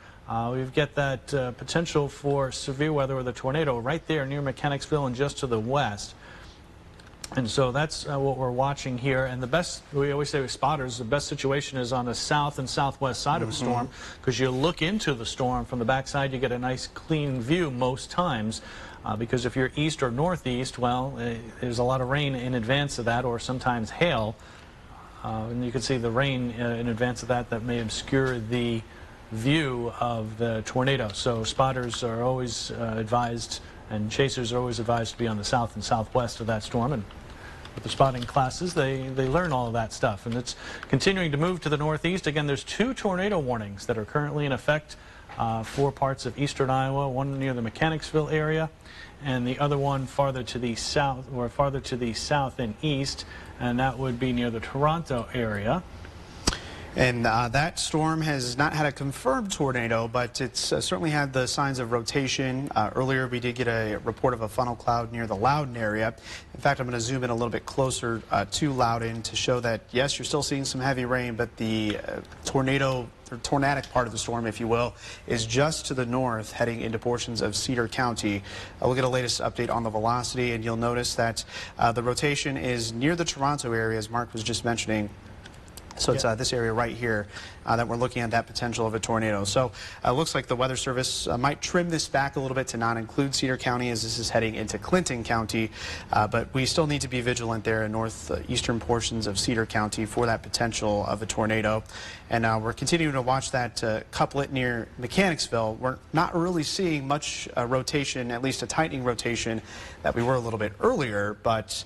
We've got that potential for severe weather with a tornado right there near Mechanicsville and just to the west. And so that's what we're watching here. And the best, we always say with spotters, the best situation is on the south and southwest side of the storm, because you look into the storm from the backside, you get a nice clean view most times. Because if you're east or northeast, well, there's a lot of rain in advance of that, or sometimes hail. And you can see the rain in advance of that may obscure the view of the tornado. So spotters are always advised, and chasers are always advised to be on the south and southwest of that storm. And with the spotting classes, they learn all of that stuff. And it's continuing to move to the northeast. Again, there's 2 tornado warnings that are currently in effect for parts of eastern Iowa, one near the Mechanicsville area, and the other one farther to the south, or farther to the south and east, and that would be near the Toronto area. And that storm has not had a confirmed tornado, but it's certainly had the signs of rotation. Earlier, we did get a report of a funnel cloud near the Loudon area. In fact, I'm going to zoom in a little bit closer to Loudon to show that, yes, you're still seeing some heavy rain, but the tornadic part of the storm, if you will, is just to the north, heading into portions of Cedar County. We'll get a latest update on the velocity, and you'll notice that the rotation is near the Toronto area, as Mark was just mentioning. So it's this area right here that we're looking at that potential of a tornado. So it looks like the Weather Service might trim this back a little bit to not include Cedar County, as this is heading into Clinton County. But we still need to be vigilant there in northeastern portions of Cedar County for that potential of a tornado. And we're continuing to watch that couplet near Mechanicsville. We're not really seeing much rotation, at least a tightening rotation that we were a little bit earlier, but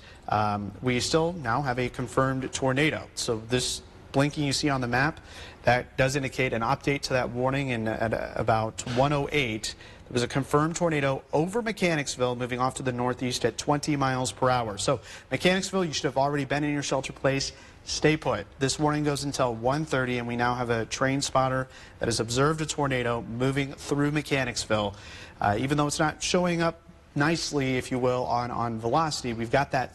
we still now have a confirmed tornado. So this blinking you see on the map, that does indicate an update to that warning. And at about 1:08, there was a confirmed tornado over Mechanicsville, moving off to the northeast at 20 miles per hour. So Mechanicsville, you should have already been in your shelter place. Stay put. This warning goes until 1:30, and we now have a trained spotter that has observed a tornado moving through Mechanicsville. Even though it's not showing up nicely, if you will, on velocity, we've got that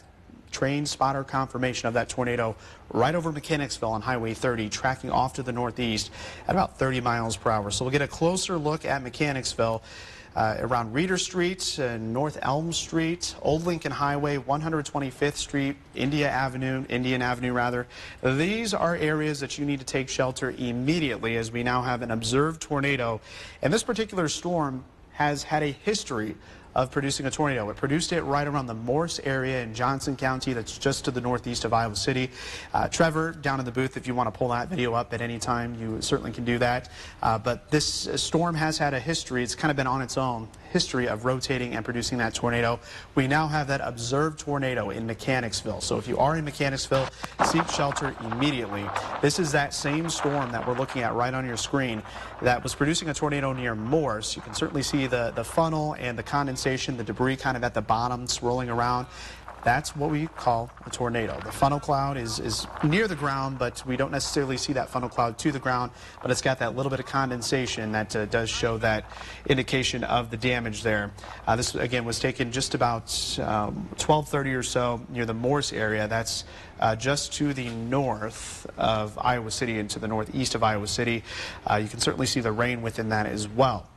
trained spotter confirmation of that tornado right over Mechanicsville on Highway 30, tracking off to the northeast at about 30 miles per hour. So we'll get a closer look at Mechanicsville around Reeder Street, North Elm Street, Old Lincoln Highway, 125th Street, Indian Avenue rather. These are areas that you need to take shelter immediately, as we now have an observed tornado. And this particular storm has had a history of producing a tornado. It produced it right around the Morse area in Johnson County, that's just to the northeast of Iowa City. Trevor, down in the booth, if you want to pull that video up at any time, you certainly can do that. But this storm has had a history. It's kind of been on its own history of rotating and producing that tornado. We now have that observed tornado in Mechanicsville. So if you are in Mechanicsville, seek shelter immediately. This is that same storm that we're looking at right on your screen that was producing a tornado near Morse. You can certainly see the funnel and the condensation, the debris kind of at the bottom swirling around. That's what we call a tornado. The funnel cloud is near the ground, but we don't necessarily see that funnel cloud to the ground, but it's got that little bit of condensation that does show that indication of the damage there. This, again, was taken just about 12:30 or so near the Morse area. That's just to the north of Iowa City and to the northeast of Iowa City. You can certainly see the rain within that as well.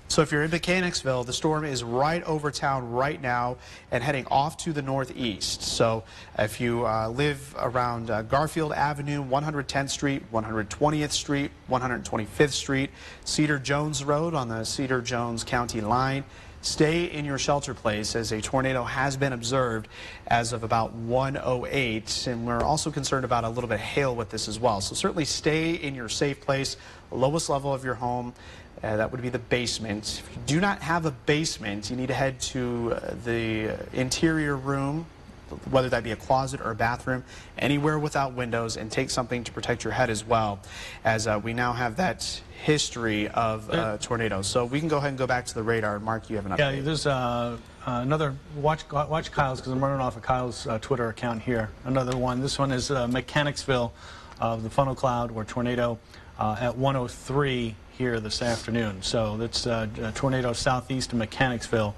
So if you're in Mechanicsville, the storm is right over town right now and heading off to the northeast. So if you live around Garfield Avenue, 110th Street, 120th Street, 125th Street, Cedar Jones Road on the Cedar Jones County line, stay in your shelter place, as a tornado has been observed as of about 1:08, and we're also concerned about a little bit of hail with this as well. So certainly stay in your safe place. lowest level of your home. That would be the basement. If you do not have a basement, you need to head to the interior room, whether that be a closet or a bathroom, anywhere without windows, and take something to protect your head as well, as we now have that history of tornadoes. So we can go ahead and go back to the radar. Mark, you have an update. Yeah, there's another, watch Kyle's, because I'm running off of Kyle's Twitter account here. Another one. This one is Mechanicsville, the funnel cloud or tornado at 1:03 here this afternoon. So that's a tornado southeast of Mechanicsville,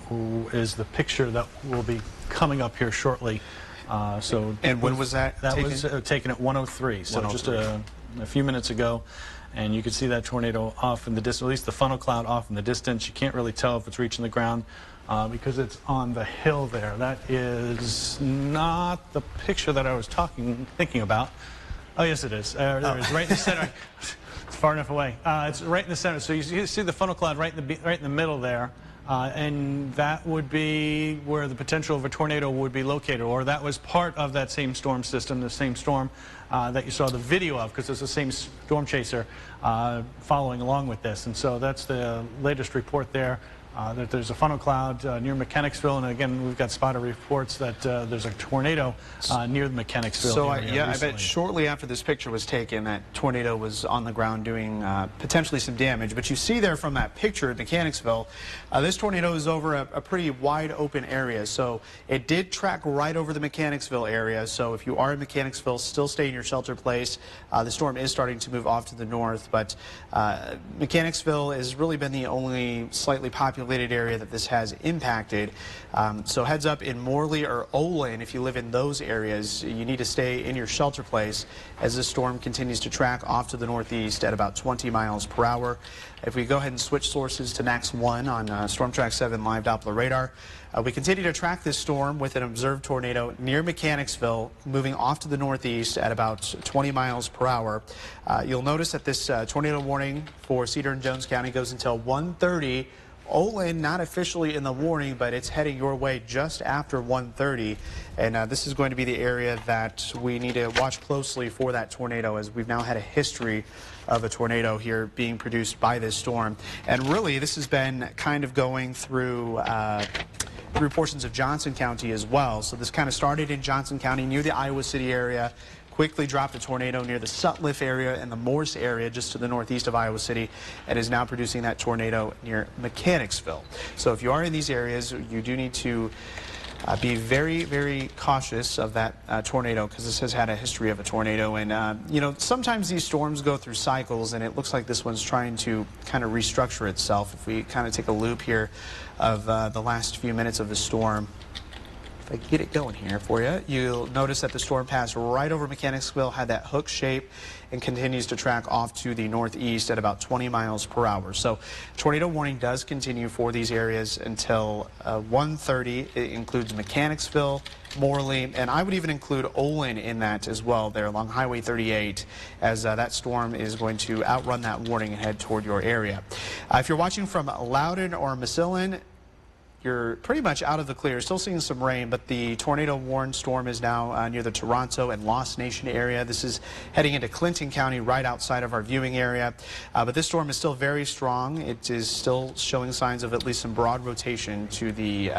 who is the picture that will be coming up here shortly. And when was that taken? Was taken at 1:03, so 1:03. just a few minutes ago. And you can see that tornado off in the distance, at least the funnel cloud off in the distance. You can't really tell if it's reaching the ground because it's on the hill there. That is not the picture that I was thinking about. Oh, yes, it is. There it is, right in the center. It's far enough away. It's right in the center. So you see the funnel cloud right in the middle there. And that would be where the potential of a tornado would be located, or that was part of that same storm system, the same storm that you saw the video of, because it's the same storm chaser following along with this. And so that's the latest report there, that there's a funnel cloud near Mechanicsville, and again, we've got spotter reports that there's a tornado near the Mechanicsville area. Yeah, recently. I bet shortly after this picture was taken, that tornado was on the ground doing potentially some damage. But you see there from that picture at Mechanicsville, this tornado is over a pretty wide open area. So it did track right over the Mechanicsville area. So if you are in Mechanicsville, still stay in your shelter place. The storm is starting to move off to the north, but Mechanicsville has really been the only slightly populated area that this has impacted. So heads up in Morley or Olin, if you live in those areas, you need to stay in your shelter place as this storm continues to track off to the northeast at about 20 miles per hour. If we go ahead and switch sources to Max 1 on Storm Track 7 live Doppler radar, we continue to track this storm with an observed tornado near Mechanicsville, moving off to the northeast at about 20 miles per hour. You'll notice that this tornado warning for Cedar and Jones County goes until 1:30. Olin, not officially in the warning, but it's heading your way just after 1:30. And this is going to be the area that we need to watch closely for that tornado, as we've now had a history of a tornado here being produced by this storm. And really, this has been kind of going through portions of Johnson County as well. So this kind of started in Johnson County near the Iowa City area, quickly dropped a tornado near the Sutliff area and the Morse area just to the northeast of Iowa City, and is now producing that tornado near Mechanicsville. So if you are in these areas, you do need to be very, very cautious of that tornado, because this has had a history of a tornado. And, you know, sometimes these storms go through cycles, and it looks like this one's trying to kind of restructure itself. If we kind of take a loop here of the last few minutes of the storm, if I can get it going here for you, you'll notice that the storm passed right over Mechanicsville, had that hook shape, and continues to track off to the northeast at about 20 miles per hour. So tornado warning does continue for these areas until 1:30. It includes Mechanicsville, Morley, and I would even include Olin in that as well there along Highway 38, as that storm is going to outrun that warning and head toward your area. If you're watching from Loudon or Massillon, you're pretty much out of the clear. Still seeing some rain, but the tornado warned storm is now near the Toronto and Lost Nation area. This is heading into Clinton County, right outside of our viewing area. But this storm is still very strong. It is still showing signs of at least some broad rotation to the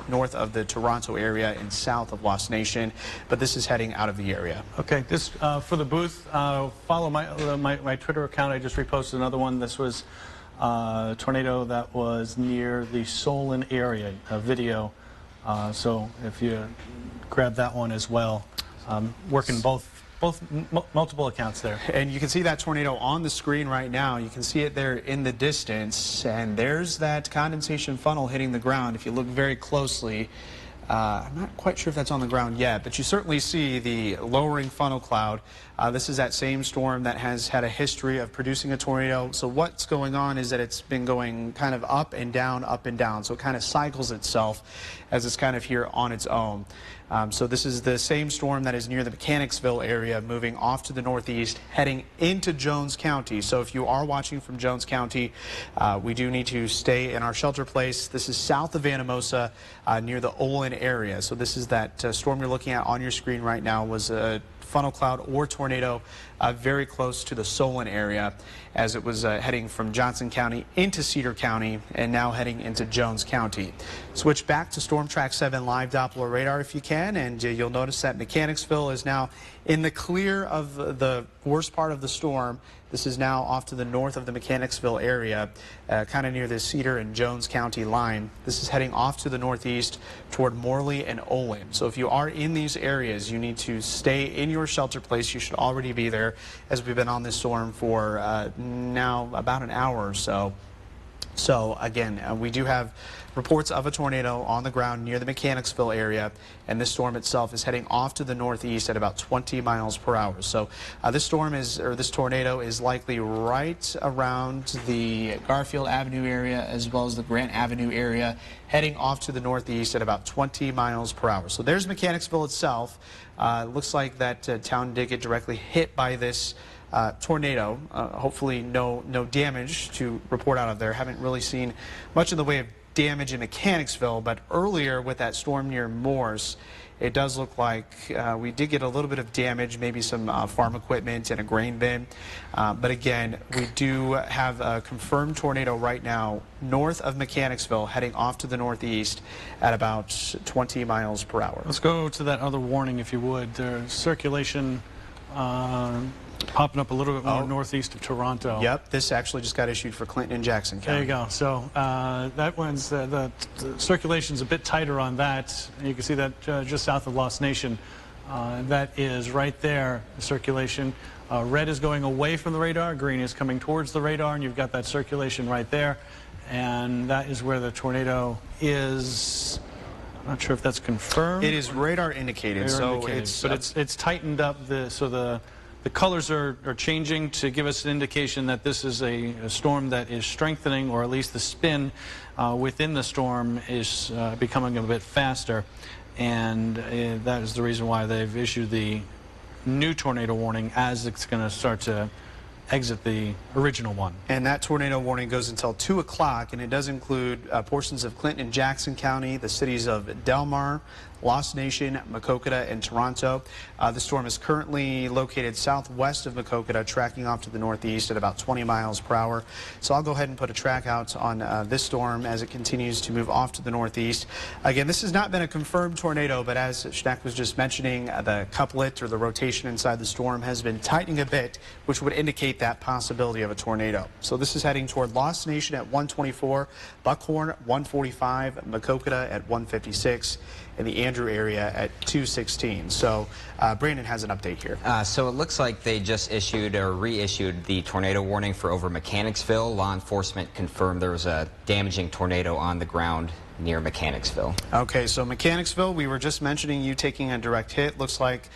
north of the Toronto area and south of Lost Nation. But this is heading out of the area. Okay, this for the booth, follow my Twitter account. I just reposted another one. This was tornado that was near the Solon area, a video. So if you grab that one as well, working multiple accounts there. And you can see that tornado on the screen right now. You can see it there in the distance, and there's that condensation funnel hitting the ground. If you look very closely, I'm not quite sure if that's on the ground yet, but you certainly see the lowering funnel cloud. This is that same storm that has had a history of producing a tornado. So what's going on is that it's been going kind of up and down, up and down. So it kind of cycles itself as it's kind of here on its own. So this is the same storm that is near the Mechanicsville area, moving off to the northeast, heading into Jones County. So if you are watching from Jones County, we do need to stay in our shelter place. This is south of Anamosa, near the Olin area. So this is that storm you're looking at on your screen right now, was funnel cloud or tornado very close to the Solon area as it was heading from Johnson County into Cedar County and now heading into Jones County. Switch back to Storm Track 7 live Doppler radar if you can, and you'll notice that Mechanicsville is now in the clear of the worst part of the storm. This is now off to the north of the Mechanicsville area, kind of near the Cedar and Jones County line. This is heading off to the northeast toward Morley and Olin. So if you are in these areas, you need to stay in your shelter place. You should already be there, as we've been on this storm for now about an hour or so. So again, we do have reports of a tornado on the ground near the Mechanicsville area, and this storm itself is heading off to the northeast at about 20 miles per hour. So this tornado is likely right around the Garfield Avenue area as well as the Grant Avenue area, heading off to the northeast at about 20 miles per hour. So there's Mechanicsville itself. Looks like that town did get directly hit by this tornado. Hopefully no damage to report out of there. Haven't really seen much in the way of damage in Mechanicsville, but earlier with that storm near Morse, it does look like we did get a little bit of damage, maybe some farm equipment and a grain bin. But again, we do have a confirmed tornado right now north of Mechanicsville, heading off to the northeast at about 20 miles per hour. Let's go to that other warning, if you would. There's circulation popping up a little bit more northeast of Toronto. Yep, this actually just got issued for Clinton and Jackson County. There you go. So that one's the circulation's a bit tighter on that. And you can see that just south of Lost Nation. That is right there, the circulation. Red is going away from the radar, green is coming towards the radar, and you've got that circulation right there. And that is where the tornado is. I'm not sure if that's confirmed. It is radar indicated, it's tightened up. The colors are changing to give us an indication that this is a storm that is strengthening, or at least the spin within the storm is becoming a bit faster. And that is the reason why they've issued the new tornado warning as it's going to start to exit the original one. And that tornado warning goes until 2 o'clock, and it does include portions of Clinton and Jackson County, the cities of Delmar, Lost Nation, Maquoketa, and Toronto. The storm is currently located southwest of Maquoketa, tracking off to the northeast at about 20 miles per hour. So I'll go ahead and put a track out on this storm as it continues to move off to the northeast. Again, this has not been a confirmed tornado, but as Schneck was just mentioning, the couplet or the rotation inside the storm has been tightening a bit, which would indicate that possibility of a tornado. So this is heading toward Lost Nation at 124, Buckhorn 145, Maquoketa at 156, and the Andrew area at 216. So Brandon has an update here. So it looks like they just issued or reissued the tornado warning for over Mechanicsville. Law enforcement confirmed there was a damaging tornado on the ground near Mechanicsville. Okay, so Mechanicsville, we were just mentioning you taking a direct hit. Looks like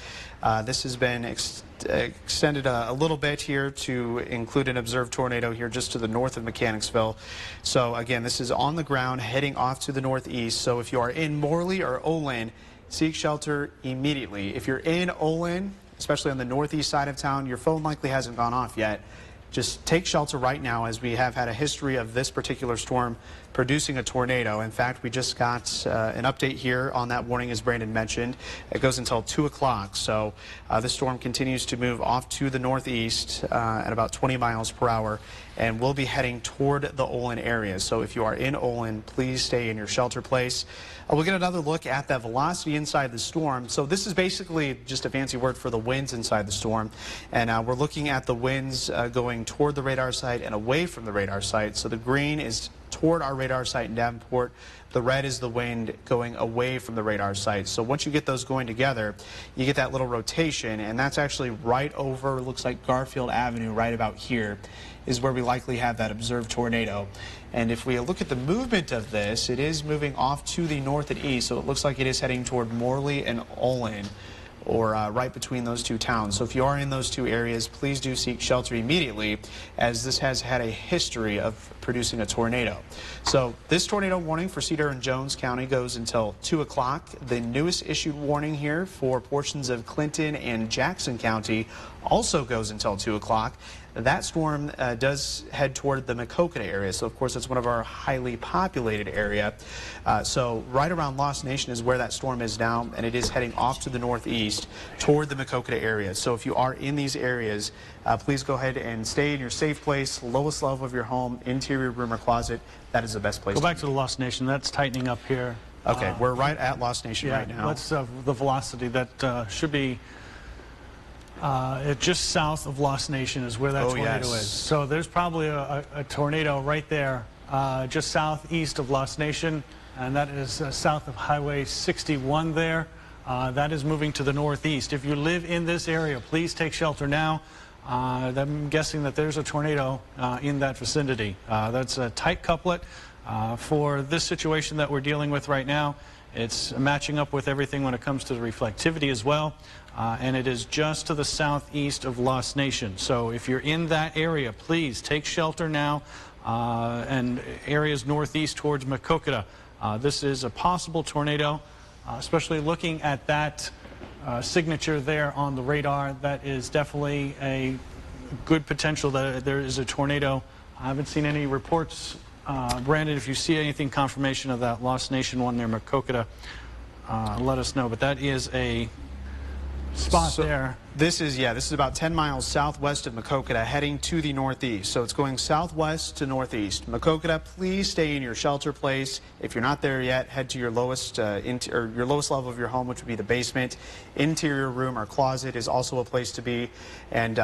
this has been extended a little bit here to include an observed tornado here just to the north of Mechanicsville. So again, this is on the ground heading off to the northeast. So if you are in Morley or Olin, seek shelter immediately. If you're in Olin, especially on the northeast side of town, your phone likely hasn't gone off yet. Just take shelter right now, as we have had a history of this particular storm producing a tornado. In fact, we just got an update here on that warning, as Brandon mentioned. It goes until 2 o'clock. So the storm continues to move off to the northeast at about 20 miles per hour, and we'll be heading toward the Olin area. So if you are in Olin, please stay in your shelter place. We'll get another look at that velocity inside the storm. So this is basically just a fancy word for the winds inside the storm. And we're looking at the winds going toward the radar site and away from the radar site. So the green is toward our radar site in Davenport. The red is the wind going away from the radar site. So once you get those going together, you get that little rotation, and that's actually right over, looks like Garfield Avenue, right about here is where we likely have that observed tornado. And if we look at the movement of this, it is moving off to the north and east, so it looks like it is heading toward Morley and Olin, or right between those two towns. So if you are in those two areas, please do seek shelter immediately, as this has had a history of producing a tornado. So this tornado warning for Cedar and Jones County goes until 2 o'clock. The newest issued warning here for portions of Clinton and Jackson County also goes until 2 o'clock. That storm does head toward the Mechanicsville area, so of course it's one of our highly populated area. So right around Lost Nation is where that storm is now, and it is heading off to the northeast toward the Mechanicsville area. So if you are in these areas, please go ahead and stay in your safe place, lowest level of your home, interior room or closet. That is the best place. Go back to the Lost Nation. That's tightening up here. Okay, we're right at Lost Nation right now. That's the velocity that should be just south of Lost Nation is where that tornado is. So there's probably a tornado right there, just southeast of Lost Nation, and that is south of Highway 61 there. That is moving to the northeast. If you live in this area, please take shelter now. I'm guessing that there's a tornado in that vicinity. That's a tight couplet for this situation that we're dealing with right now. It's matching up with everything when it comes to the reflectivity as well. And it is just to the southeast of Lost Nation. So if you're in that area, please take shelter now, and areas northeast towards Mechanicsville. This is a possible tornado, especially looking at that signature there on the radar. That is definitely a good potential that there is a tornado. I haven't seen any reports. Brandon, if you see anything confirmation of that Lost Nation one near Mechanicsville, let us know. But that is a spot there. This is about 10 miles southwest of Mechanicsville, heading to the northeast. So it's going southwest to northeast. Mechanicsville, please stay in your shelter place. If you're not there yet, head to your lowest your lowest level of your home, which would be the basement. Interior room or closet is also a place to be. And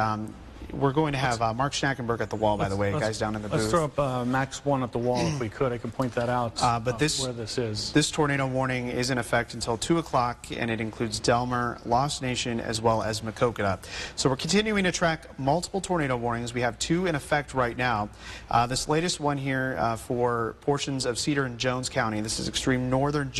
we're going to have Mark Schnackenberg at the wall, by the way, guys down in the booth. Let's throw up Max 1 at the wall if we could. I can point that out but where this is. This tornado warning is in effect until 2 o'clock, and it includes Delmer, Lost Nation, as well as Mechanicsville. So we're continuing to track multiple tornado warnings. We have 2 in effect right now. This latest one here for portions of Cedar and Jones County. This is extreme northern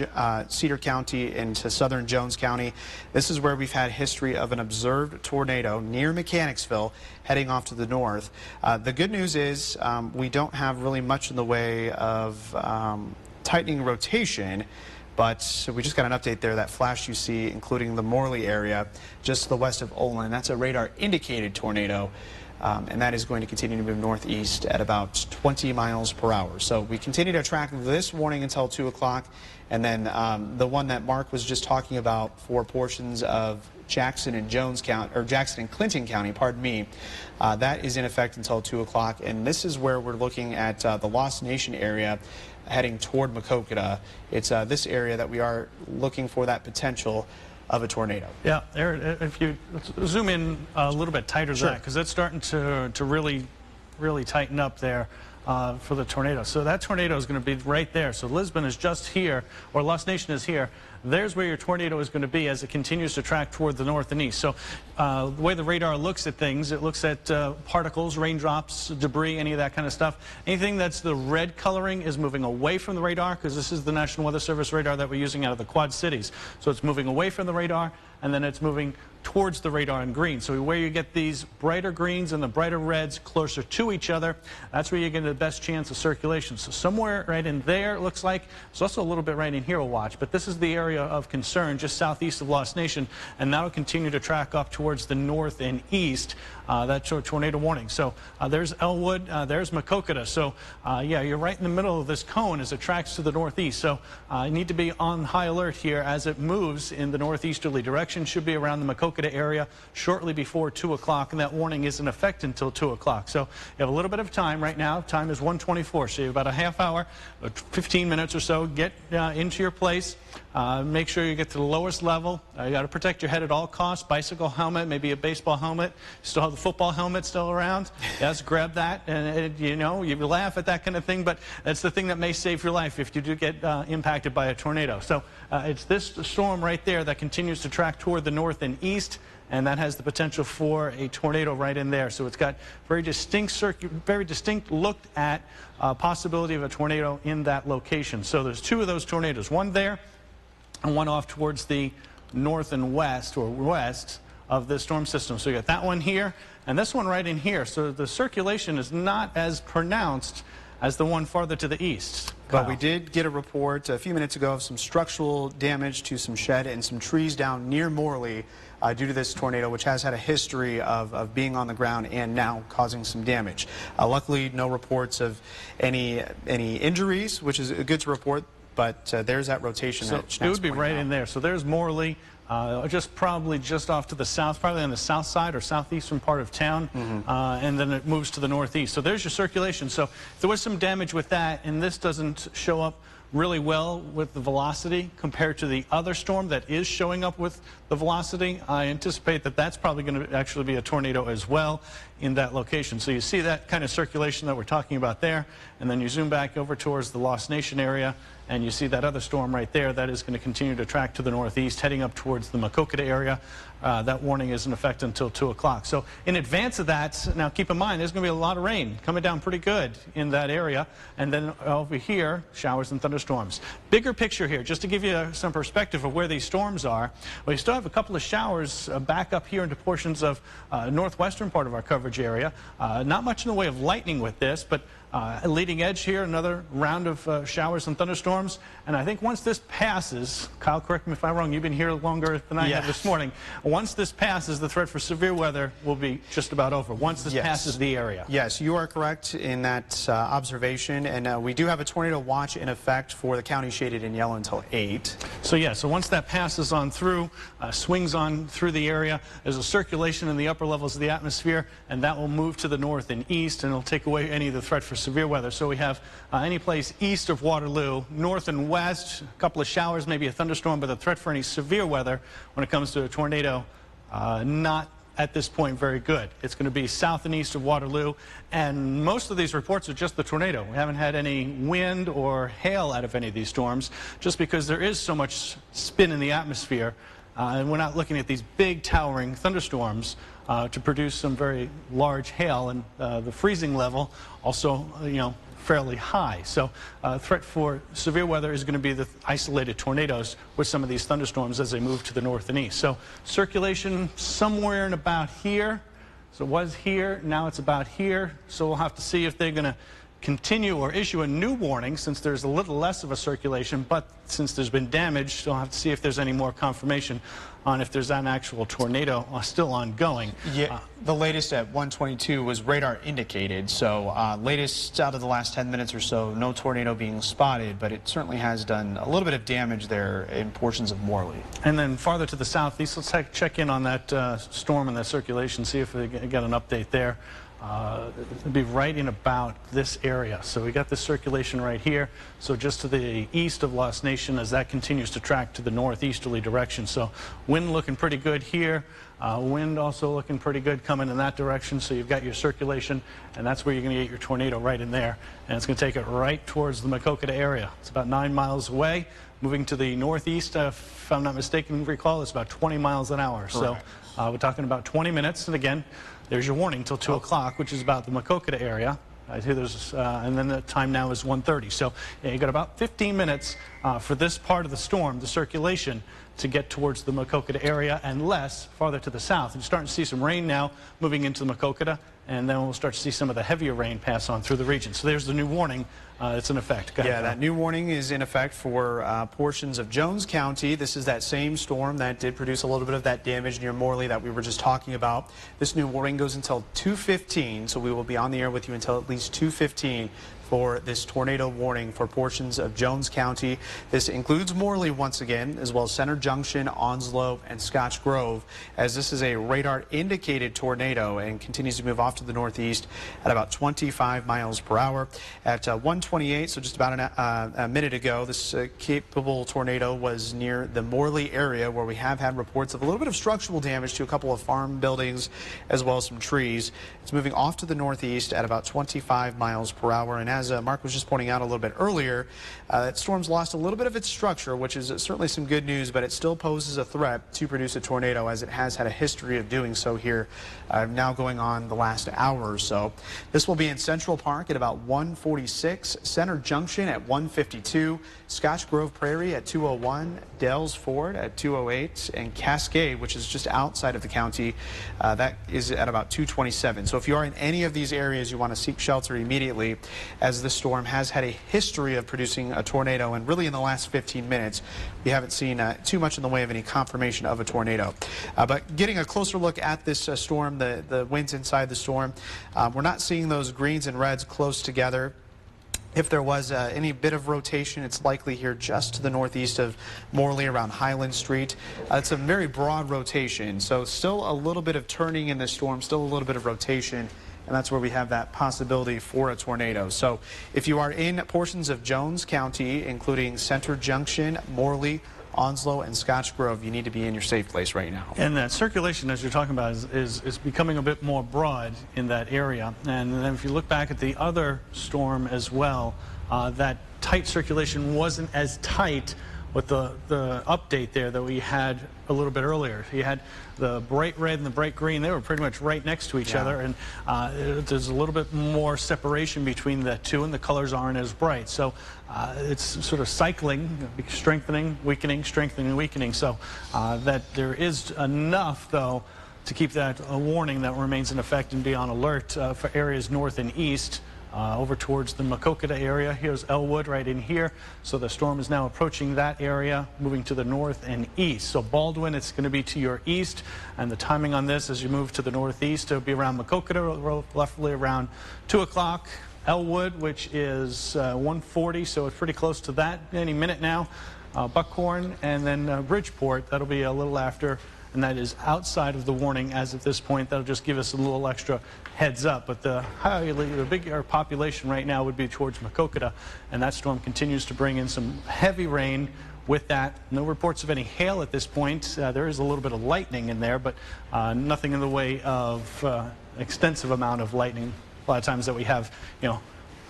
Cedar County into southern Jones County. This is where we've had history of an observed tornado near Mechanicsville, heading off to the north. The good news is we don't have really much in the way of tightening rotation, but we just got an update there. That flash you see, including the Morley area, just to the west of Olin, that's a radar indicated tornado. And that is going to continue to move northeast at about 20 miles per hour. So we continue to track this warning until 2 o'clock. And then the one that Mark was just talking about for portions of Jackson and Jones County, or Jackson and Clinton County, pardon me, that is in effect until 2 o'clock. And this is where we're looking at the Lost Nation area heading toward Mechanicsville. It's this area that we are looking for that potential of a tornado. Yeah, Aaron, if you zoom in a little bit tighter to that, because it's starting to really tighten up there for the tornado. So that tornado is going to be right there. So Lisbon is just here, or Lost Nation is here. There's where your tornado is going to be as it continues to track toward the north and east. So the way the radar looks at things, it looks at particles, raindrops, debris, any of that kind of stuff. Anything that's the red coloring is moving away from the radar, because this is the National Weather Service radar that we're using out of the Quad Cities. So it's moving away from the radar, and then it's moving towards the radar in green. So where you get these brighter greens and the brighter reds closer to each other, that's where you get the best chance of circulation. So somewhere right in there, it looks like. There's also a little bit right in here we'll watch, but this is the area of concern just southeast of Lost Nation, and that'll continue to track up towards the north and east. That tornado warning. So there's Elwood, there's Mechanicsville. So yeah, you're right in the middle of this cone as it tracks to the northeast. So you need to be on high alert here as it moves in the northeasterly direction. Should be around the Mechanicsville area shortly before 2 o'clock, and that warning is in effect until 2 o'clock. So you have a little bit of time right now. Time is 1:24, so you have about a half hour, 15 minutes or so. Get into your place. Make sure you get to the lowest level. You got to protect your head at all costs. Bicycle helmet, maybe a baseball helmet. Still have the football helmet still around. Yes, grab that. And you know, you laugh at that kind of thing, but that's the thing that may save your life if you do get impacted by a tornado. So it's this storm right there that continues to track toward the north and east, and that has the potential for a tornado right in there. So it's got very distinct look at possibility of a tornado in that location. So there's 2 of those tornadoes, one there and one off towards the north and west, or west, of the storm system. So you got that one here and this one right in here. So the circulation is not as pronounced as the one farther to the east. But we did get a report a few minutes ago of some structural damage to some shed and some trees down near Morley due to this tornado, which has had a history of being on the ground and now causing some damage. Luckily, no reports of any injuries, which is good to report. But there's that rotation. So it would be right in there. So there's Morley, probably just off to the south, probably on the south side or southeastern part of town, and then it moves to the northeast. So there's your circulation. So if there was some damage with that, and this doesn't show up really well with the velocity compared to the other storm that is showing up with the velocity, I anticipate that that's probably going to actually be a tornado as well in that location. So you see that kind of circulation that we're talking about there, and then you zoom back over towards the Lost Nation area, and you see that other storm right there that is going to continue to track to the northeast, heading up towards the Mechanicsville area. That warning is in effect until 2 o'clock. So in advance of that, now keep in mind, there's going to be a lot of rain coming down pretty good in that area. And then over here, showers and thunderstorms. Bigger picture here, just to give you some perspective of where these storms are. We still have a couple of showers back up here into portions of northwestern part of our coverage area. Not much in the way of lightning with this, but leading edge here, another round of showers and thunderstorms. And I think once this passes, Kyle, correct me if I'm wrong, you've been here longer than I have this morning. Once this passes, the threat for severe weather will be just about over. Once this passes the area. Yes, you are correct in that observation. And we do have a tornado watch in effect for the county shaded in yellow until 8. So yeah, so once that passes on through, swings on through the area, there's a circulation in the upper levels of the atmosphere, and that will move to the north and east, and it'll take away any of the threat for severe weather. So we have any place east of Waterloo, north and west, a couple of showers, maybe a thunderstorm, but the threat for any severe weather when it comes to a tornado, not at this point very good. It's going to be south and east of Waterloo, and most of these reports are just the tornado. We haven't had any wind or hail out of any of these storms, just because there is so much spin in the atmosphere, and we're not looking at these big towering thunderstorms to produce some very large hail, and the freezing level also, fairly high. So threat for severe weather is going to be the isolated tornadoes with some of these thunderstorms as they move to the north and east. So circulation somewhere in about here. So it was here, now it's about here. So we'll have to see if they're going to continue or issue a new warning, since there's a little less of a circulation, but since there's been damage, we'll have to see if there's any more confirmation on if there's an actual tornado still ongoing. Yeah, the latest at 1:22 was radar indicated, so latest out of the last 10 minutes or so, no tornado being spotted, but it certainly has done a little bit of damage there in portions of Morley. And then farther to the southeast, let's check in on that storm and that circulation, see if we get an update there. It'll be right in about this area. So we got this circulation right here. So just to the east of Lost Nation as that continues to track to the northeasterly direction. So wind looking pretty good here. Wind also looking pretty good coming in that direction. So you've got your circulation, and that's where you're going to get your tornado right in there. And it's going to take it right towards the Mechanicsville area. It's about 9 miles away. Moving to the northeast, if I'm not mistaken, recall, it's about 20 miles an hour. So we're talking about 20 minutes. And again, there's your warning till 2 o'clock, which is about the Mechanicsville area. I see there's, and then the time now is 1:30. So you got about 15 minutes for this part of the storm, the circulation, to get towards the Mechanicsville area and less farther to the south. You're starting to see some rain now moving into the Mechanicsville, and then we'll start to see some of the heavier rain pass on through the region. So there's the new warning that's in effect. Yeah, that new warning is in effect for portions of Jones County. This is that same storm that did produce a little bit of that damage near Morley that we were just talking about. This new warning goes until 2:15, so we will be on the air with you until at least 2:15 for this tornado warning for portions of Jones County. This includes Morley once again, as well as Center Junction, Onslow, and Scotch Grove, as this is a radar indicated tornado and continues to move off to the northeast at about 25 miles per hour. At 1:28, so just about a minute ago, this capable tornado was near the Morley area, where we have had reports of a little bit of structural damage to a couple of farm buildings as well as some trees. It's moving off to the northeast at about 25 miles per hour, and as Mark was just pointing out a little bit earlier, that storm's lost a little bit of its structure, which is certainly some good news, but it still poses a threat to produce a tornado, as it has had a history of doing so here, now going on the last hour or so. This will be in Central Park at about 1:46, Center Junction at 1:52, Scotch Grove Prairie at 2:01, Dells Ford at 208, and Cascade, which is just outside of the county, that is at about 227. So if you are in any of these areas, you want to seek shelter immediately, as this storm has had a history of producing a tornado, and really in the last 15 minutes, we haven't seen too much in the way of any confirmation of a tornado. But getting a closer look at this storm, the winds inside the storm, we're not seeing those greens and reds close together. If there was any bit of rotation, it's likely here just to the northeast of Morley around Highland Street. It's a very broad rotation, so still a little bit of turning in this storm, still a little bit of rotation, and that's where we have that possibility for a tornado. So if you are in portions of Jones County, including Center Junction, Morley, Onslow, and Scotch Grove, you need to be in your safe place right now. And that circulation, as you're talking about, is becoming a bit more broad in that area. And then if you look back at the other storm as well, that tight circulation wasn't as tight with the update there that we had a little bit earlier. You had the bright red and the bright green. They were pretty much right next to each other, and there's a little bit more separation between the two, and the colors aren't as bright. So it's sort of cycling, strengthening, weakening, strengthening, weakening. So that there is enough, though, to keep that warning that remains in effect and be on alert for areas north and east. Over towards the Mechanicsville area. Here's Elwood right in here. So the storm is now approaching that area, moving to the north and east. So Baldwin, it's going to be to your east, and the timing on this as you move to the northeast, it'll be around Mechanicsville, roughly around 2 o'clock. Elwood, which is 1:40, so it's pretty close to that any minute now. Buckhorn, and then Bridgeport, that'll be a little after, and that is outside of the warning as of this point. That'll just give us a little extra heads up. But the bigger population right now would be towards Mechanicsville, and that storm continues to bring in some heavy rain. With that, no reports of any hail at this point. There is a little bit of lightning in there, but nothing in the way of extensive amount of lightning. A lot of times that we have,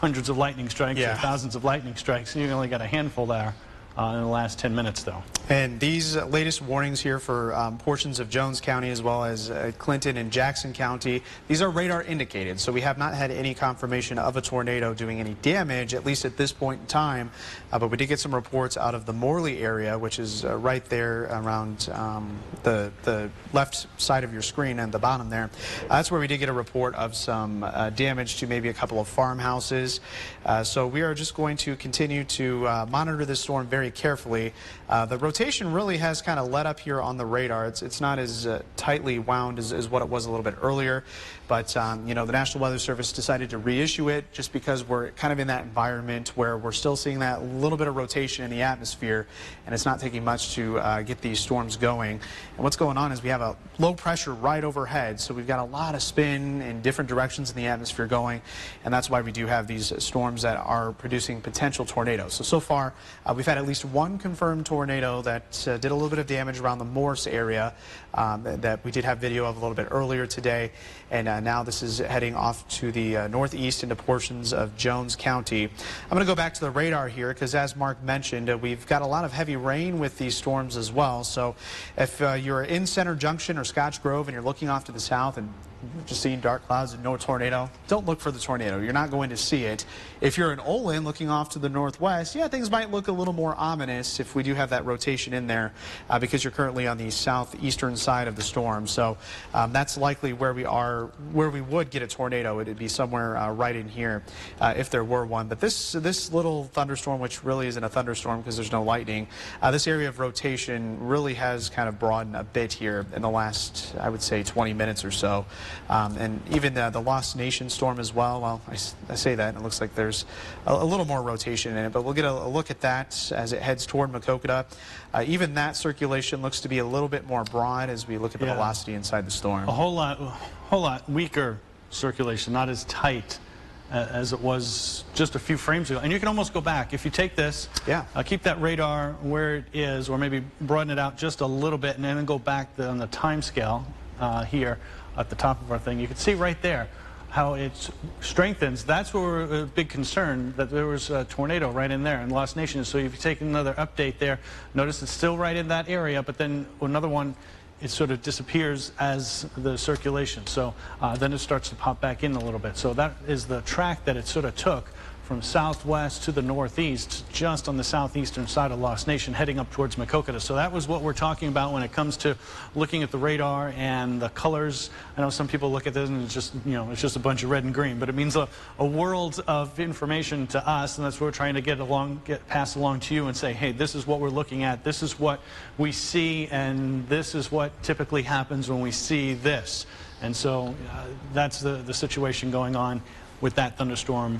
hundreds of lightning strikes or thousands of lightning strikes, and you only got a handful there. In the last 10 minutes, though. And these latest warnings here for portions of Jones County as well as Clinton and Jackson County, these are radar indicated, so we have not had any confirmation of a tornado doing any damage, at least at this point in time. But we did get some reports out of the Morley area, which is right there around the left side of your screen and the bottom there. That's where we did get a report of some damage to maybe a couple of farmhouses. So we are just going to continue to monitor this storm very carefully. The rotation really has kind of let up here on the radar. It's not as tightly wound as what it was a little bit earlier, but the National Weather Service decided to reissue it just because we're kind of in that environment where we're still seeing that little bit of rotation in the atmosphere, and it's not taking much to get these storms going. And what's going on is we have a low pressure right overhead, so we've got a lot of spin in different directions in the atmosphere going, and that's why we do have these storms that are producing potential tornadoes. So far, we've had at least one confirmed tornado that did a little bit of damage around the Morse area that we did have video of a little bit earlier today. And now this is heading off to the northeast into portions of Jones County. I'm going to go back to the radar here because, as Mark mentioned, we've got a lot of heavy rain with these storms as well. So if you're in Center Junction or Scotch Grove and you're looking off to the south and just seeing dark clouds and no tornado, don't look for the tornado. You're not going to see it. If you're in Olin looking off to the northwest, yeah, things might look a little more ominous if we do have that rotation in there because you're currently on the southeastern side of the storm. So that's likely where we are, where we would get a tornado. It'd be somewhere right in here if there were one. But this little thunderstorm, which really isn't a thunderstorm because there's no lightning, this area of rotation really has kind of broadened a bit here in the last, I would say, 20 minutes or so. And even the Lost Nation storm as well. Well, I say that, and it looks like there's a little more rotation in it, but we'll get a look at that as it heads toward Mechanicsville. Even that circulation looks to be a little bit more broad as we look at the velocity inside the storm. A whole lot weaker circulation, not as tight as it was just a few frames ago. And you can almost go back. If you take this, keep that radar where it is, or maybe broaden it out just a little bit, and then go back on the time scale here at the top of our thing. You can see right there how it strengthens. That's where we're a big concern, that there was a tornado right in there in Lost Nation. So if you take another update there, notice it's still right in that area, but then another one, it sort of disappears as the circulation. So then it starts to pop back in a little bit. So that is the track that it sort of took from from southwest to the northeast, just on the southeastern side of Lost Nation, heading up towards Mechanicsville. So that was what we're talking about when it comes to looking at the radar and the colors. I know some people look at this and it's just, it's just a bunch of red and green, but it means a world of information to us, and that's what we're trying to pass along to you and say, hey, this is what we're looking at, this is what we see, and this is what typically happens when we see this. And so that's the situation going on with that thunderstorm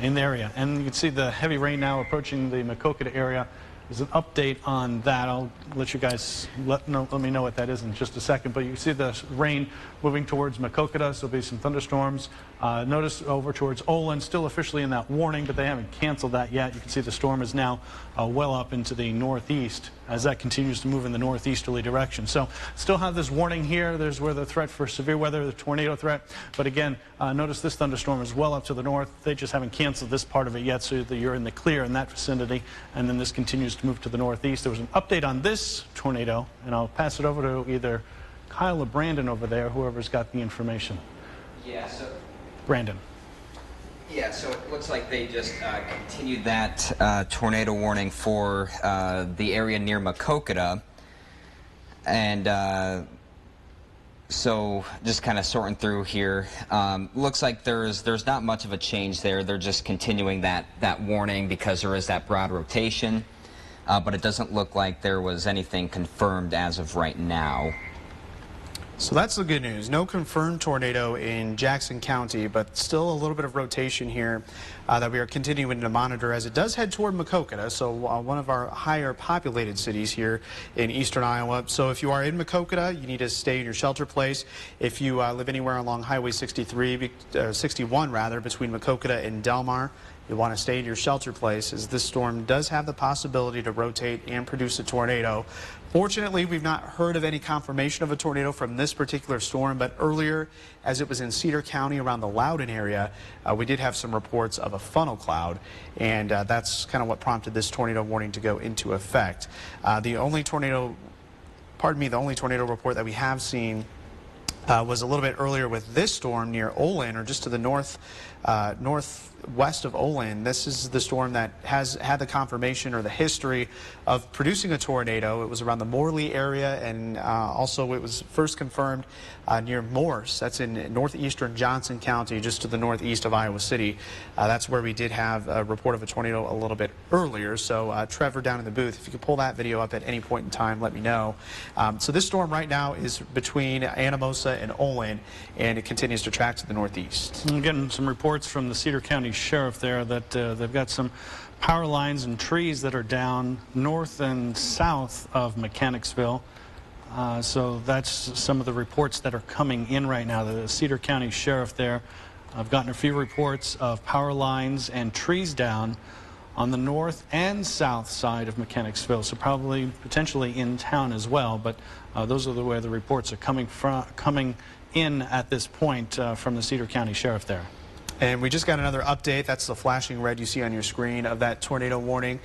in the area. And you can see the heavy rain now approaching the Mechanicsville area. There's an update on that. I'll let you guys let me know what that is in just a second. But you can see the rain moving towards Mechanicsville, so there'll be some thunderstorms. Notice over towards Olin, still officially in that warning, but they haven't canceled that yet. You can see the storm is now well up into the northeast as that continues to move in the northeasterly direction. So still have this warning here. There's where the threat for severe weather, the tornado threat. But again, notice this thunderstorm is well up to the north. They just haven't canceled this part of it yet, so that you're in the clear in that vicinity. And then this continues to move to the northeast. There was an update on this tornado, and I'll pass it over to either Kyle or Brandon over there, whoever's got the information. Yeah, so Brandon. Yeah, so it looks like they just continued that tornado warning for the area near Mechanicsville. And so just kind of sorting through here. Looks like there's not much of a change there. They're just continuing that warning because there is that broad rotation. But it doesn't look like there was anything confirmed as of right now. So that's the good news. No confirmed tornado in Jackson County, but still a little bit of rotation here that we are continuing to monitor as it does head toward Mechanicsville, so one of our higher populated cities here in eastern Iowa. So if you are in Mechanicsville, you need to stay in your shelter place. If you live anywhere along Highway 61 between Mechanicsville and Delmar, you want to stay in your shelter place, as this storm does have the possibility to rotate and produce a tornado. Fortunately, we've not heard of any confirmation of a tornado from this particular storm, but earlier, as it was in Cedar County around the Loudon area, we did have some reports of a funnel cloud, and that's kind of what prompted this tornado warning to go into effect. The only tornado report that we have seen was a little bit earlier with this storm near Olin, or just to the northwest of Olin. This is the storm that has had the confirmation or the history of producing a tornado. It was around the Morley area, and also it was first confirmed near Morse. That's in northeastern Johnson County, just to the northeast of Iowa City. That's where we did have a report of a tornado a little bit earlier. So Trevor down in the booth, if you could pull that video up at any point in time, let me know. So this storm right now is between Anamosa and Olin, and it continues to track to the northeast. I'm getting some reports from the Cedar County Sheriff there that they've got some power lines and trees that are down north and south of Mechanicsville. So that's some of the reports that are coming in right now. The Cedar County Sheriff there, I've gotten a few reports of power lines and trees down on the north and south side of Mechanicsville, so probably potentially in town as well. But those are where the reports are coming in at this point from the Cedar County Sheriff there. And we just got another update. That's the flashing red you see on your screen of that tornado warning.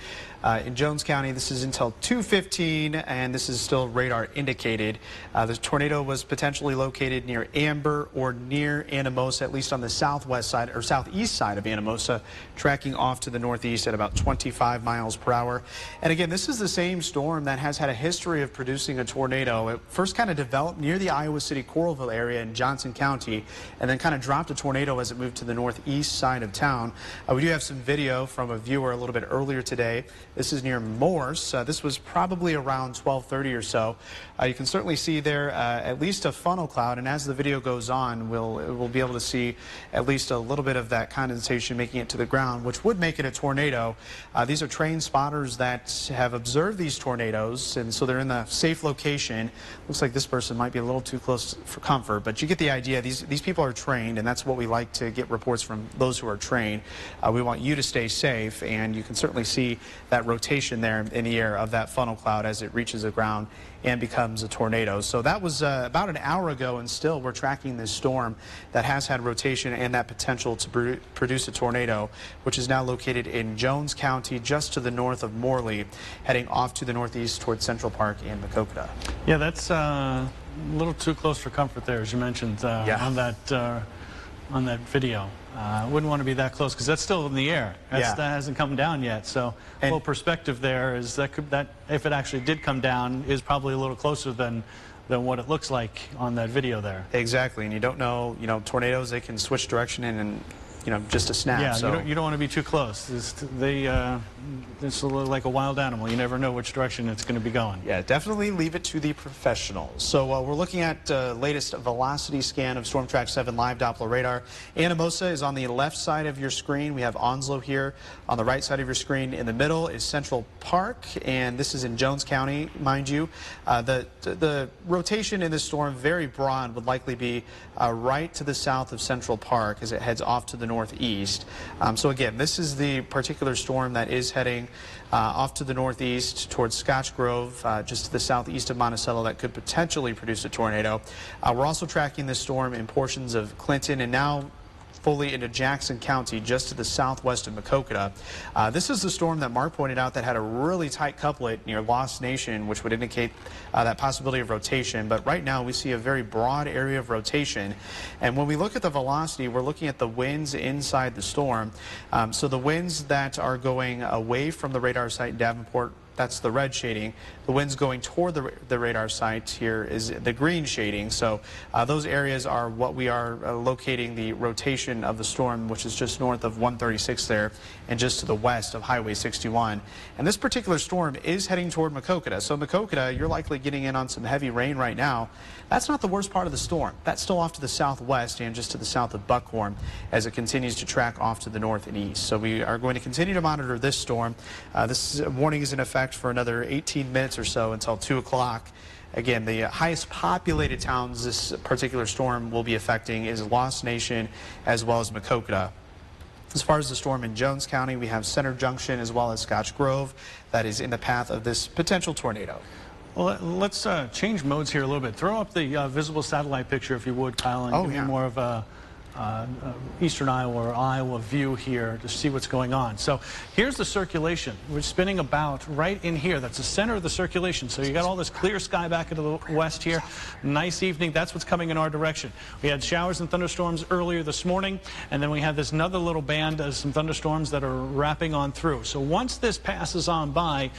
In Jones County, this is until 2:15, and this is still radar indicated. The tornado was potentially located near Amber or near Anamosa, at least on the southwest side or southeast side of Anamosa, tracking off to the northeast at about 25 miles per hour. And again, this is the same storm that has had a history of producing a tornado. It first kind of developed near the Iowa City Coralville area in Johnson County, and then kind of dropped a tornado as it moved to the northeast side of town. We do have some video from a viewer a little bit earlier today. This is near Morse. This was probably around 12:30 or so. You can certainly see there at least a funnel cloud, and as the video goes on, we'll be able to see at least a little bit of that condensation making it to the ground, which would make it a tornado. These are trained spotters that have observed these tornadoes, and so they're in the safe location. Looks like this person might be a little too close for comfort, but you get the idea. These people are trained, and that's what we like to get reports from those who are trained. We want you to stay safe, and you can certainly see that rotation there in the air of that funnel cloud as it reaches the ground and becomes a tornado. So that was about an hour ago, and still we're tracking this storm that has had rotation and that potential to produce a tornado, which is now located in Jones County, just to the north of Morley, heading off to the northeast towards Central Park and Mechanicsville. Yeah, that's a little too close for comfort there, as you mentioned, on that on that video. Wouldn't want to be that close because that's still in the air. That hasn't come down yet. So full perspective there is that if it actually did come down is probably a little closer than what it looks like on that video there. Exactly, and you don't know, tornadoes, they can switch direction in just a snap. Yeah, so. you don't want to be too close. It's a little like a wild animal. You never know which direction it's going to be going. Yeah, definitely leave it to the professionals. So we're looking at latest velocity scan of Storm Track 7 live Doppler radar. Anamosa is on the left side of your screen. We have Onslow here on the right side of your screen. In the middle is Central Park, and this is in Jones County, mind you. The rotation in this storm, very broad, would likely be right to the south of Central Park as it heads off to the northeast. So again, this is the particular storm that is heading off to the northeast towards Scotch Grove, just to the southeast of Monticello, that could potentially produce a tornado. We're also tracking this storm in portions of Clinton and now fully into Jackson County, just to the southwest of Mechanicsville. This is the storm that Mark pointed out that had a really tight couplet near Lost Nation, which would indicate that possibility of rotation. But right now we see a very broad area of rotation. And when we look at the velocity, we're looking at the winds inside the storm. So the winds that are going away from the radar site in Davenport, that's the red shading. The winds going toward the radar site here is the green shading. So those areas are what we are locating the rotation of the storm, which is just north of 136 there and just to the west of Highway 61. And this particular storm is heading toward Mechanicsville. So Mechanicsville, you're likely getting in on some heavy rain right now. That's not the worst part of the storm. That's still off to the southwest and just to the south of Buckhorn as it continues to track off to the north and east. So we are going to continue to monitor this storm. This warning is in effect for another 18 minutes or so until 2 o'clock. Again, the highest populated towns this particular storm will be affecting is Lost Nation as well as Mechanicsville. As far as the storm in Jones County, we have Center Junction as well as Scotch Grove that is in the path of this potential tornado. Well, let's change modes here a little bit. Throw up the visible satellite picture, if you would, Kyle, and give me more of a eastern Iowa or Iowa view here to see what's going on. So here's the circulation. We're spinning about right in here. That's the center of the circulation. So you got all this clear sky back into the west here. Nice evening. That's what's coming in our direction. We had showers and thunderstorms earlier this morning, and then we have this another little band of some thunderstorms that are wrapping on through. So once this passes on by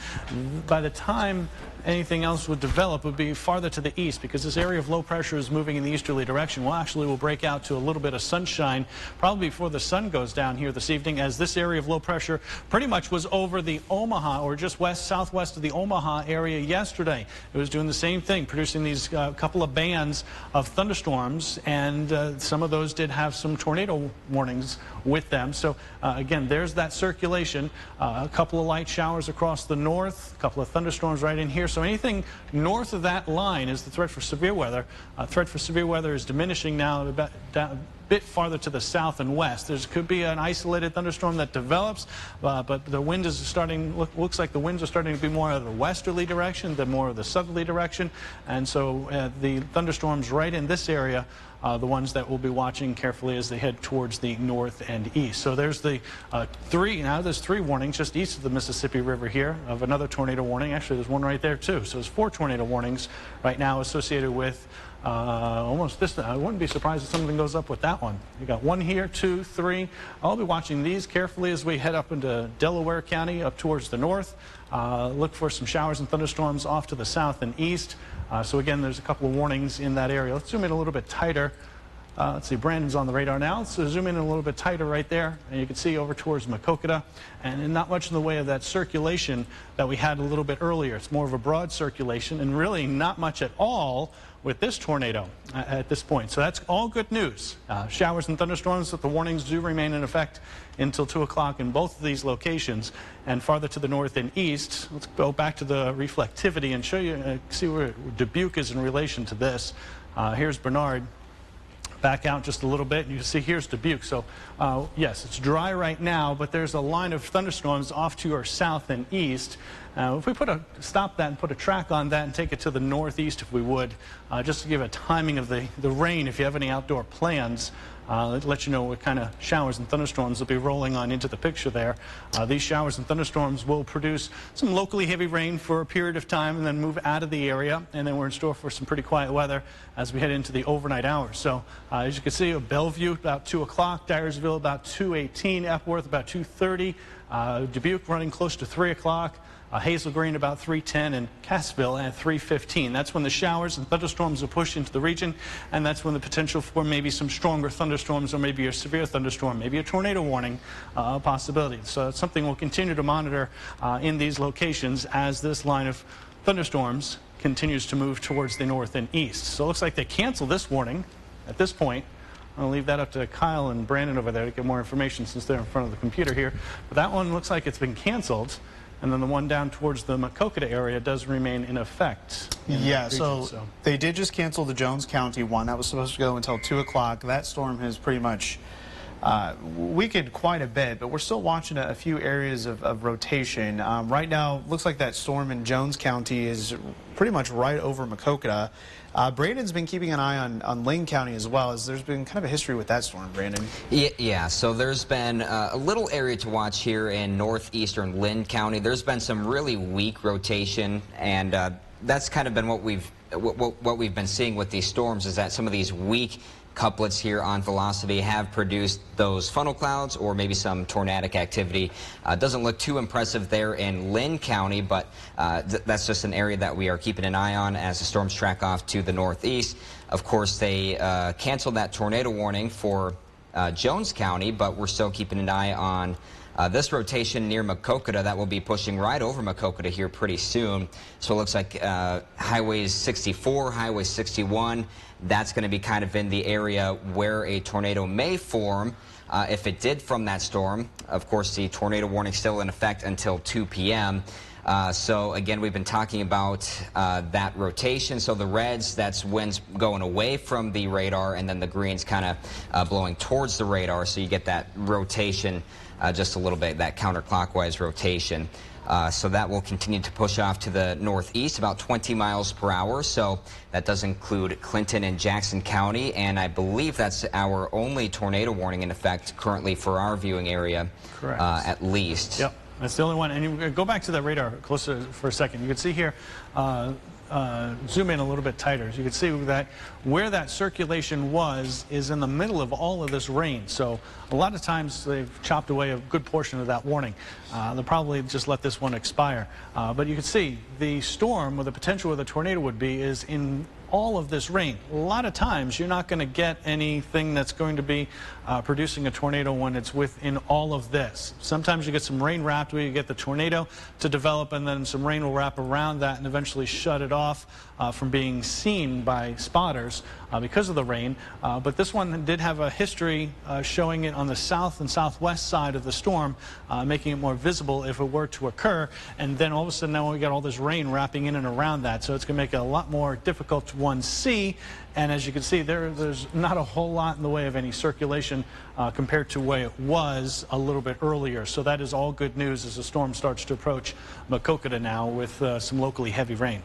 the time anything else would develop would be farther to the east, because this area of low pressure is moving in the easterly direction. We'll break out to a little bit of sunshine probably before the sun goes down here this evening, as this area of low pressure pretty much was over the Omaha, or just southwest of the Omaha area yesterday. It was doing the same thing, producing these couple of bands of thunderstorms, and some of those did have some tornado warnings with them. So again, there's that circulation. A couple of light showers across the north, a couple of thunderstorms right in here. So anything north of that line is the threat for severe weather. Threat for severe weather is diminishing now a bit farther to the south and west. There could be an isolated thunderstorm that develops, but the wind is starting, looks like the winds are starting to be more of the westerly direction than more of the southerly direction. And so the thunderstorms right in this area, the ones that we'll be watching carefully as they head towards the north and east. So there's the there's three warnings just east of the Mississippi River here of another tornado warning. Actually, there's one right there too. So there's 4 tornado warnings right now associated with almost this. I wouldn't be surprised if something goes up with that one. You got 1 here, 2, 3. I'll be watching these carefully as we head up into Delaware County up towards the north. Look for some showers and thunderstorms off to the south and east. So again, there's a couple of warnings in that area. Let's zoom in a little bit tighter. Let's see, Brandon's on the radar now. Let's zoom in a little bit tighter right there. And you can see over towards Mechanicsville. And not much in the way of that circulation that we had a little bit earlier. It's more of a broad circulation, and really not much at all with this tornado at this point. So that's all good news. Showers and thunderstorms, but the warnings do remain in effect until 2 o'clock in both of these locations. And farther to the north and east, let's go back to the reflectivity and show you, see where Dubuque is in relation to this. Here's Bernard. Back out just a little bit, and you can see here's Dubuque. So yes, it's dry right now, but there's a line of thunderstorms off to our south and east. If we stop that and put a track on that and take it to the northeast, if we would, just to give a timing of the rain, if you have any outdoor plans, let you know what kind of showers and thunderstorms will be rolling on into the picture there. These showers and thunderstorms will produce some locally heavy rain for a period of time and then move out of the area, and then we're in store for some pretty quiet weather as we head into the overnight hours. So as you can see, Bellevue about 2 o'clock, Dyersville about 2:18, Epworth about 2:30, Dubuque running close to 3 o'clock. Hazel Green about 3:10, and Cassville at 3:15. That's when the showers and thunderstorms will push into the region, and that's when the potential for maybe some stronger thunderstorms or maybe a severe thunderstorm, maybe a tornado warning possibility. So it's something we'll continue to monitor in these locations as this line of thunderstorms continues to move towards the north and east. So it looks like they canceled this warning at this point. I'll leave that up to Kyle and Brandon over there to get more information since they're in front of the computer here. But that one looks like it's been canceled. And then the one down towards the Maquoketa area does remain in effect. Yeah, so they did just cancel the Jones County one. That was supposed to go until 2 o'clock. That storm has pretty much weakened quite a bit, but we're still watching a few areas of rotation. Right now, looks like that storm in Jones County is pretty much right over Maquoketa. Brandon's been keeping an eye on Lane County as well, as there's been kind of a history with that storm, Brandon. Yeah, so there's been a little area to watch here in northeastern Lynn County. There's been some really weak rotation, and that's kind of been what we've been seeing with these storms, is that some of these weak couplets here on velocity have produced those funnel clouds or maybe some tornadic activity. Doesn't look too impressive there in Lynn County, but that's just an area that we are keeping an eye on as the storms track off to the northeast. Of course, they canceled that tornado warning for Jones County, but we're still keeping an eye on this rotation near Maquoketa that will be pushing right over Maquoketa here pretty soon. So it looks like Highway 64, Highway 61, that's going to be kind of in the area where a tornado may form if it did from that storm. Of course, the tornado warning still in effect until 2 p.m. So again, we've been talking about that rotation. So the reds, that's winds going away from the radar, and then the greens kind of blowing towards the radar. So you get that rotation just a little bit, that counterclockwise rotation. So that will continue to push off to the northeast about 20 miles per hour. So that does include Clinton and Jackson County, and I believe that's our only tornado warning in effect currently for our viewing area. Correct. At least. Yep. That's the only one. And you go back to the radar closer for a second. You can see here, zoom in a little bit tighter. So you can see that where that circulation was is in the middle of all of this rain. So a lot of times they've chopped away a good portion of that warning. They'll probably just let this one expire. But you can see the storm, or the potential where the tornado would be, is in all of this rain. A lot of times you're not going to get anything that's going to be producing a tornado when it's within all of this. Sometimes you get some rain wrapped where you get the tornado to develop, and then some rain will wrap around that and eventually shut it off from being seen by spotters because of the rain. But this one did have a history showing it on the south and southwest side of the storm, making it more visible if it were to occur. And then all of a sudden now we got all this rain wrapping in and around that, so it's going to make it a lot more difficult to see. And as you can see, there's not a whole lot in the way of any circulation compared to where it was a little bit earlier. So that is all good news as the storm starts to approach Maquoketa now with some locally heavy rain.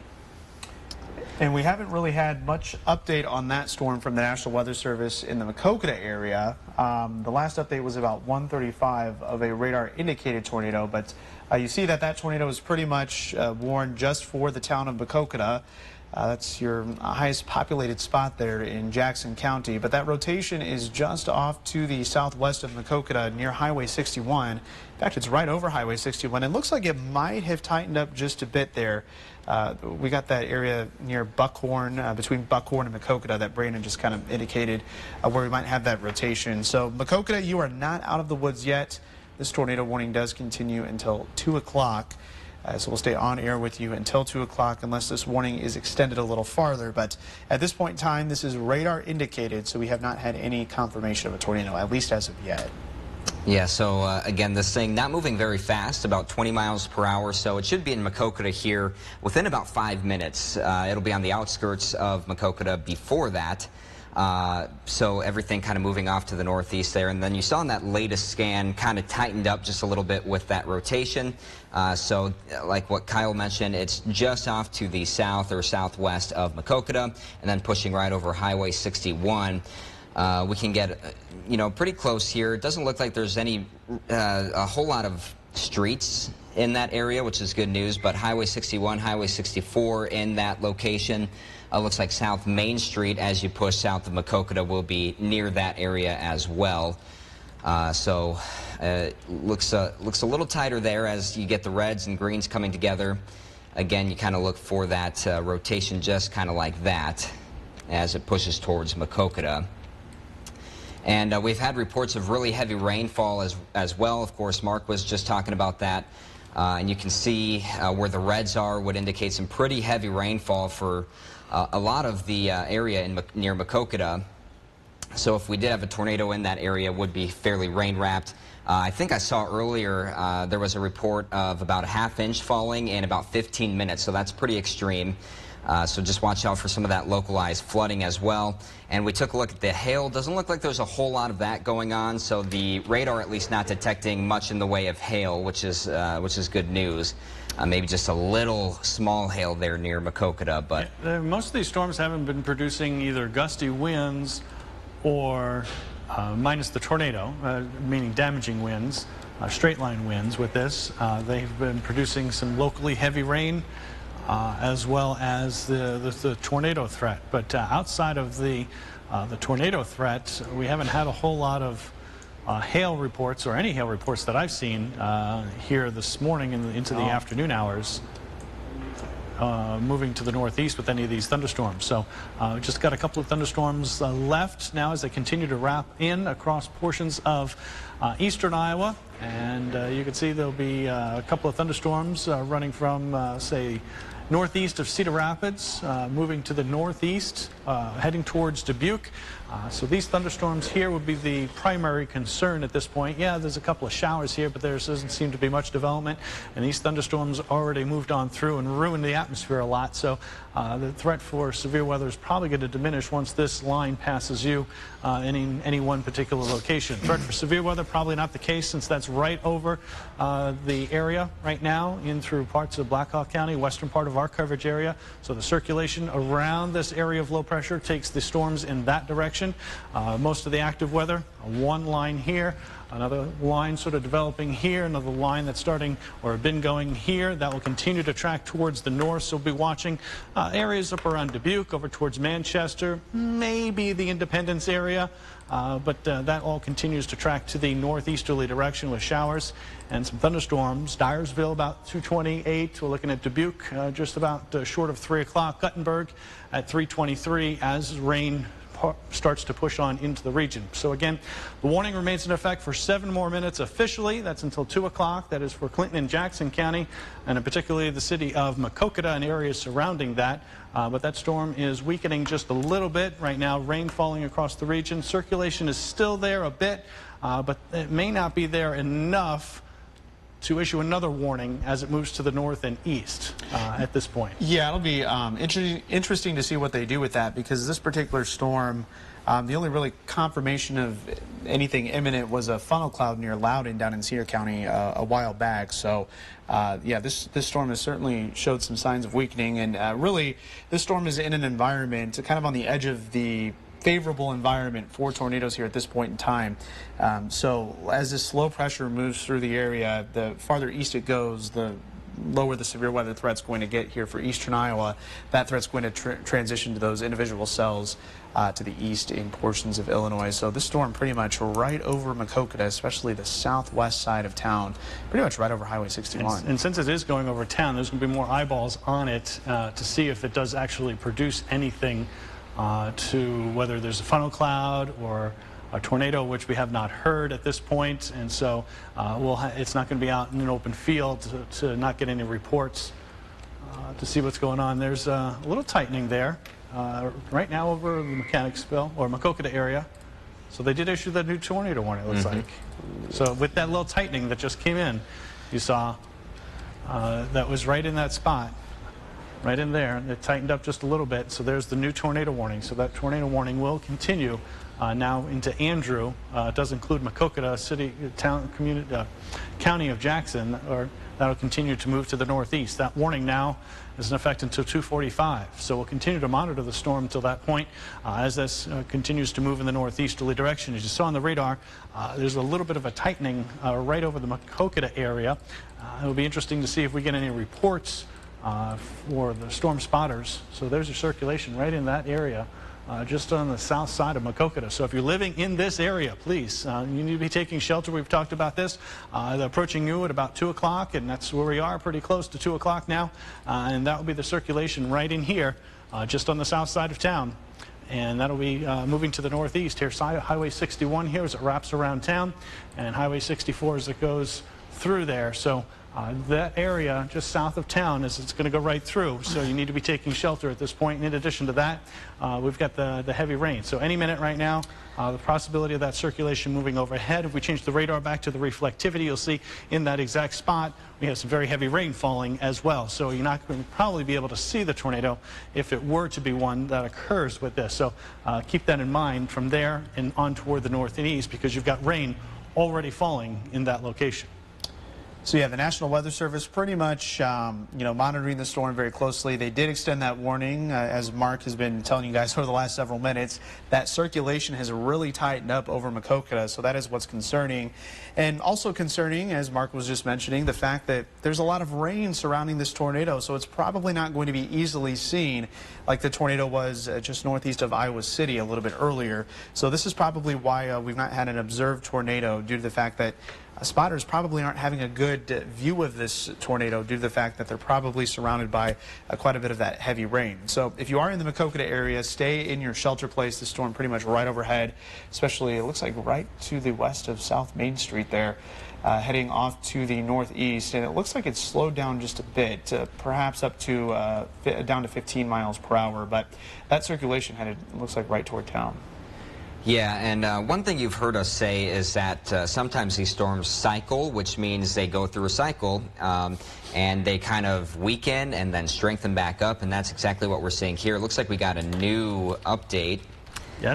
And we haven't really had much update on that storm from the National Weather Service in the Maquoketa area. The last update was about 1:35 of a radar indicated tornado, but you see that tornado is pretty much warned just for the town of Maquoketa. That's your highest populated spot there in Jackson County. But that rotation is just off to the southwest of Maquoketa near Highway 61. In fact, it's right over Highway 61. It looks like it might have tightened up just a bit there. We got that area near Buckhorn, between Buckhorn and Maquoketa that Brandon just kind of indicated where we might have that rotation. So Maquoketa, you are not out of the woods yet. This tornado warning does continue until 2 o'clock. So we'll stay on air with you until 2 o'clock unless this warning is extended a little farther. But at this point in time, this is radar indicated, so we have not had any confirmation of a tornado, at least as of yet. Yeah, so again, this thing not moving very fast, about 20 miles per hour, so it should be in Maquoketa here within about 5 minutes. It'll be on the outskirts of Maquoketa before that. So everything kind of moving off to the northeast there. And then you saw in that latest scan kind of tightened up just a little bit with that rotation. So like what Kyle mentioned, it's just off to the south or southwest of Maquoketa and then pushing right over Highway 61. We can get, pretty close here. It doesn't look like there's a whole lot of streets in that area, which is good news, but Highway 61, Highway 64 in that location. Looks like South Main Street, as you push south of Mechanicsville, will be near that area as well. So looks a little tighter there as you get the reds and greens coming together. Again, you kind of look for that rotation just kind of like that as it pushes towards Mechanicsville. And we've had reports of really heavy rainfall as well. Of course, Mark was just talking about that. And you can see where the reds are would indicate some pretty heavy rainfall for a lot of the area near Mechanicsville. So if we did have a tornado in that area, it would be fairly rain-wrapped. I think I saw earlier there was a report of about a half-inch falling in about 15 minutes, so that's pretty extreme. So just watch out for some of that localized flooding as well. And we took a look at the hail. Doesn't look like there's a whole lot of that going on, so the radar at least not detecting much in the way of hail, which is good news. Maybe just a little small hail there near Mechanicsville, but most of these storms haven't been producing either gusty winds or minus the tornado, meaning damaging winds, straight line winds with this. They've been producing some locally heavy rain as well as the tornado threat. But outside of the tornado threat, we haven't had a whole lot of hail reports or any hail reports that I've seen here this morning into the afternoon hours. Moving to the northeast with any of these thunderstorms. So just got a couple of thunderstorms left now as they continue to wrap in across portions of eastern Iowa. And you can see there'll be a couple of thunderstorms running from, say, northeast of Cedar Rapids, moving to the northeast, heading towards Dubuque. So these thunderstorms here would be the primary concern at this point. Yeah, there's a couple of showers here, but there doesn't seem to be much development. And these thunderstorms already moved on through and ruined the atmosphere a lot. So the threat for severe weather is probably going to diminish once this line passes you in any one particular location. Threat for severe weather, probably not the case since that's right over the area right now in through parts of Black Hawk County, western part of our coverage area. So the circulation around this area of low pressure takes the storms in that direction. Most of the active weather, one line here, another line sort of developing here, another line that's starting or been going here that will continue to track towards the north. So we'll be watching areas up around Dubuque, over towards Manchester, maybe the Independence area, but that all continues to track to the northeasterly direction with showers and some thunderstorms. Dyersville about 2:28. We're looking at Dubuque just about short of 3 o'clock. Guttenberg at 3:23 as rain starts to push on into the region. So again, the warning remains in effect for 7 more minutes officially. That's until 2 o'clock. That is for Clinton and Jackson County, and particularly the city of Mechanicsville and areas surrounding that. But that storm is weakening just a little bit right now. Rain falling across the region. Circulation is still there a bit, but it may not be there enough to issue another warning as it moves to the north and east at this point. Yeah, it'll be interesting to see what they do with that, because this particular storm, the only really confirmation of anything imminent was a funnel cloud near Loudon down in Cedar County a while back. So yeah, this storm has certainly showed some signs of weakening, and really this storm is in an environment kind of on the edge of the favorable environment for tornadoes here at this point in time. So as this low pressure moves through the area, the farther east it goes, the lower the severe weather threat's going to get here for eastern Iowa. That threat's going to transition to those individual cells to the east in portions of Illinois. So this storm pretty much right over Mechanicsville, especially the southwest side of town, pretty much right over Highway 61. And since it is going over town, there's going to be more eyeballs on it to see if it does actually produce anything to whether there's a funnel cloud or a tornado, which we have not heard at this point. And so it's not going to be out in an open field to not get any reports to see what's going on. There's a little tightening there right now over the Mechanicsville or Mechanicsville area. So they did issue the new tornado warning, it looks like. So with that little tightening that just came in, you saw that was right in that spot. right in there. It tightened up just a little bit, so there's the new tornado warning. So that tornado warning will continue now into Andrew. It does include Maquoketa, county of Jackson, or that'll continue to move to the northeast. That warning now is in effect until 2:45. So we'll continue to monitor the storm until that point as this continues to move in the northeasterly direction. As you saw on the radar, there's a little bit of a tightening right over the Maquoketa area. It'll be interesting to see if we get any reports for the storm spotters. So there's your circulation right in that area. Just on the south side of Maquoketa. So if you're living in this area, please, you need to be taking shelter. We've talked about this. They're approaching you at about 2 o'clock, and that's where we are, pretty close to 2 o'clock now. And that will be the circulation right in here, just on the south side of town. And that'll be moving to the northeast. Here's Highway 61 here as it wraps around town, and Highway 64 as it goes through there. So that area just south of town is it's going to go right through, so you need to be taking shelter at this point. And in addition to that, we've got the heavy rain. So any minute right now, the possibility of that circulation moving overhead. If we change the radar back to the reflectivity, you'll see in that exact spot we have some very heavy rain falling as well. So you're not going to probably be able to see the tornado if it were to be one that occurs with this. So keep that in mind from there and on toward the north and east, because you've got rain already falling in that location. So yeah, the National Weather Service pretty much, monitoring the storm very closely. They did extend that warning, as Mark has been telling you guys over the last several minutes. That circulation has really tightened up over Maquoketa, so that is what's concerning. And also concerning, as Mark was just mentioning, the fact that there's a lot of rain surrounding this tornado, so it's probably not going to be easily seen like the tornado was just northeast of Iowa City a little bit earlier. So this is probably why we've not had an observed tornado, due to the fact that spotters probably aren't having a good view of this tornado due to the fact that they're probably surrounded by quite a bit of that heavy rain. So if you are in the Maquoketa area, stay in your shelter place. The storm pretty much right overhead, especially it looks like right to the west of South Main Street there, heading off to the northeast. And it looks like it's slowed down just a bit, perhaps up to down to 15 miles per hour. But that circulation headed, looks like, right toward town. Yeah, and one thing you've heard us say is that sometimes these storms cycle, which means they go through a cycle and they kind of weaken and then strengthen back up, and that's exactly what we're seeing here. It looks like we got a new update. Yeah,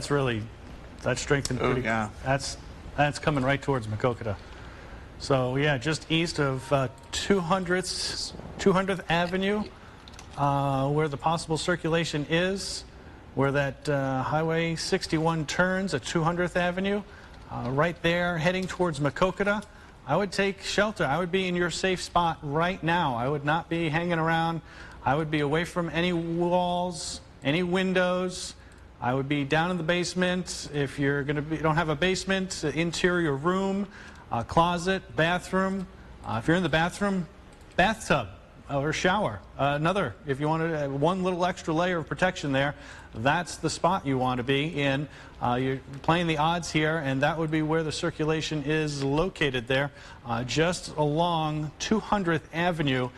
that's strengthened pretty. Yeah. That's coming right towards Maquoketa. So yeah, just east of 200th Avenue, where the possible circulation is. Where that Highway 61 turns at 200th Avenue, right there, heading towards Maquoketa. I would take shelter. I would be in your safe spot right now. I would not be hanging around. I would be away from any walls, any windows. I would be down in the basement. If you're going to don't have a basement, interior room, closet, bathroom. If you're in the bathroom, bathtub or shower. If you wanted one little extra layer of protection there, that's the spot you want to be in. You're playing the odds here, and that would be where the circulation is located there, just along 200th Avenue,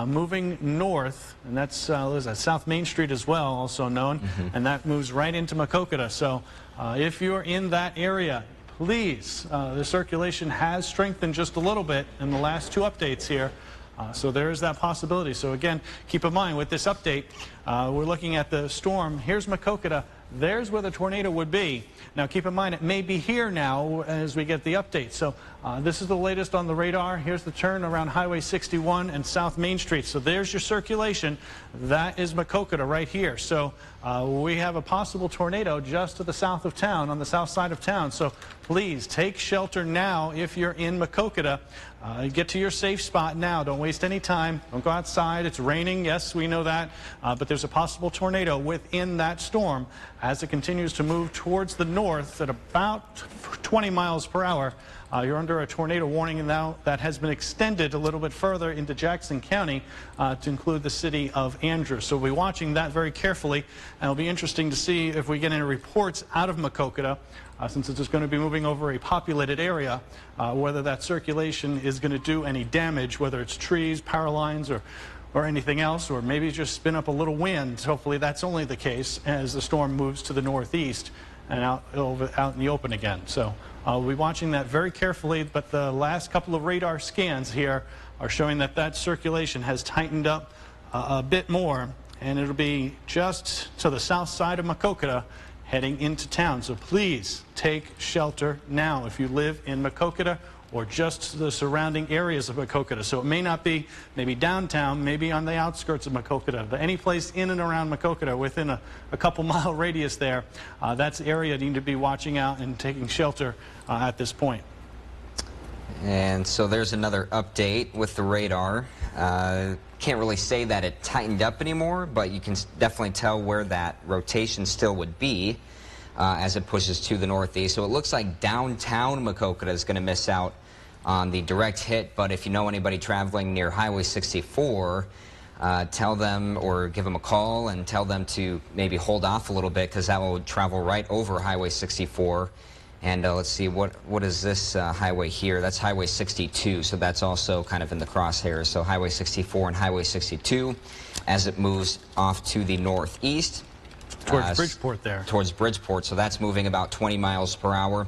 moving north, and that's South Main Street as well, also known, and that moves right into Maquoketa. So if you're in that area, please, the circulation has strengthened just a little bit in the last two updates here. So there is that possibility. So again, keep in mind with this update, we're looking at the storm. Here's Maquoketa. There's where the tornado would be. Now keep in mind it may be here now as we get the update. So this is the latest on the radar. Here's the turn around Highway 61 and South Main Street. So there's your circulation. That is Maquoketa right here. So we have a possible tornado just to the south of town, on the south side of town. So please take shelter now if you're in Maquoketa. Get to your safe spot now. Don't waste any time. Don't go outside. It's raining. Yes, we know that. But there's a possible tornado within that storm as it continues to move towards the north at about 20 miles per hour. You're under a tornado warning, and now that has been extended a little bit further into Jackson County to include the city of Andrews. So we'll be watching that very carefully, and it'll be interesting to see if we get any reports out of Maquoketa, since it's just going to be moving over a populated area, whether that circulation is going to do any damage, whether it's trees, power lines, or anything else, or maybe just spin up a little wind. Hopefully that's only the case as the storm moves to the northeast and out in the open again. So we'll be watching that very carefully, but the last couple of radar scans here are showing that that circulation has tightened up a bit more, and it'll be just to the south side of Maquoketa heading into town. So please take shelter now if you live in Maquoketa or just the surrounding areas of Maquoketa. So it may not be maybe downtown, maybe on the outskirts of Maquoketa, but any place in and around Maquoketa within a couple mile radius there, that's the area you need to be watching out and taking shelter at this point. And so there's another update with the radar. Can't really say that it tightened up anymore, but you can definitely tell where that rotation still would be as it pushes to the northeast. So it looks like downtown Maquoketa is going to miss out on the direct hit, but if you know anybody traveling near Highway 64, tell them or give them a call and tell them to maybe hold off a little bit, because that will travel right over Highway 64. And let's see, what is this highway here? That's Highway 62, so that's also kind of in the crosshairs. So Highway 64 and Highway 62 as it moves off to the northeast. Towards Bridgeport there. Towards Bridgeport, so that's moving about 20 miles per hour.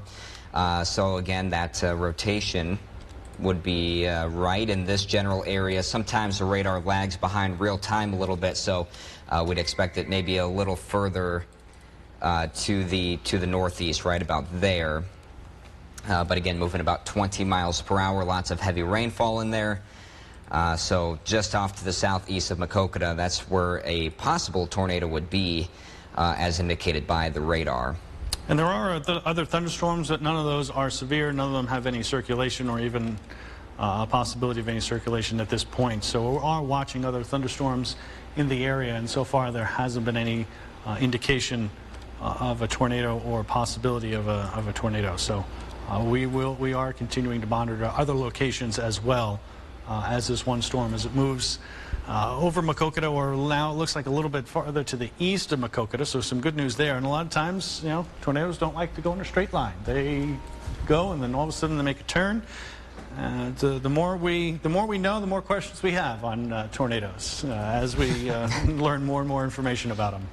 So again, that rotation would be right in this general area. Sometimes the radar lags behind real time a little bit, so we'd expect it maybe a little further to the northeast, right about there. But again, moving about 20 miles per hour, lots of heavy rainfall in there. So just off to the southeast of Maquoketa, that's where a possible tornado would be, as indicated by the radar. And there are other thunderstorms, but none of those are severe. None of them have any circulation or even a possibility of any circulation at this point. So we are watching other thunderstorms in the area, and so far there hasn't been any indication of a tornado or possibility of a tornado. So we are continuing to monitor other locations as well as this one storm as it moves over Maquoketa, or now it looks like a little bit farther to the east of Maquoketa. So some good news there. And a lot of times, you know, tornadoes don't like to go in a straight line. They go and then all of a sudden they make a turn. And the more we know, the more questions we have on tornadoes as we learn more and more information about them.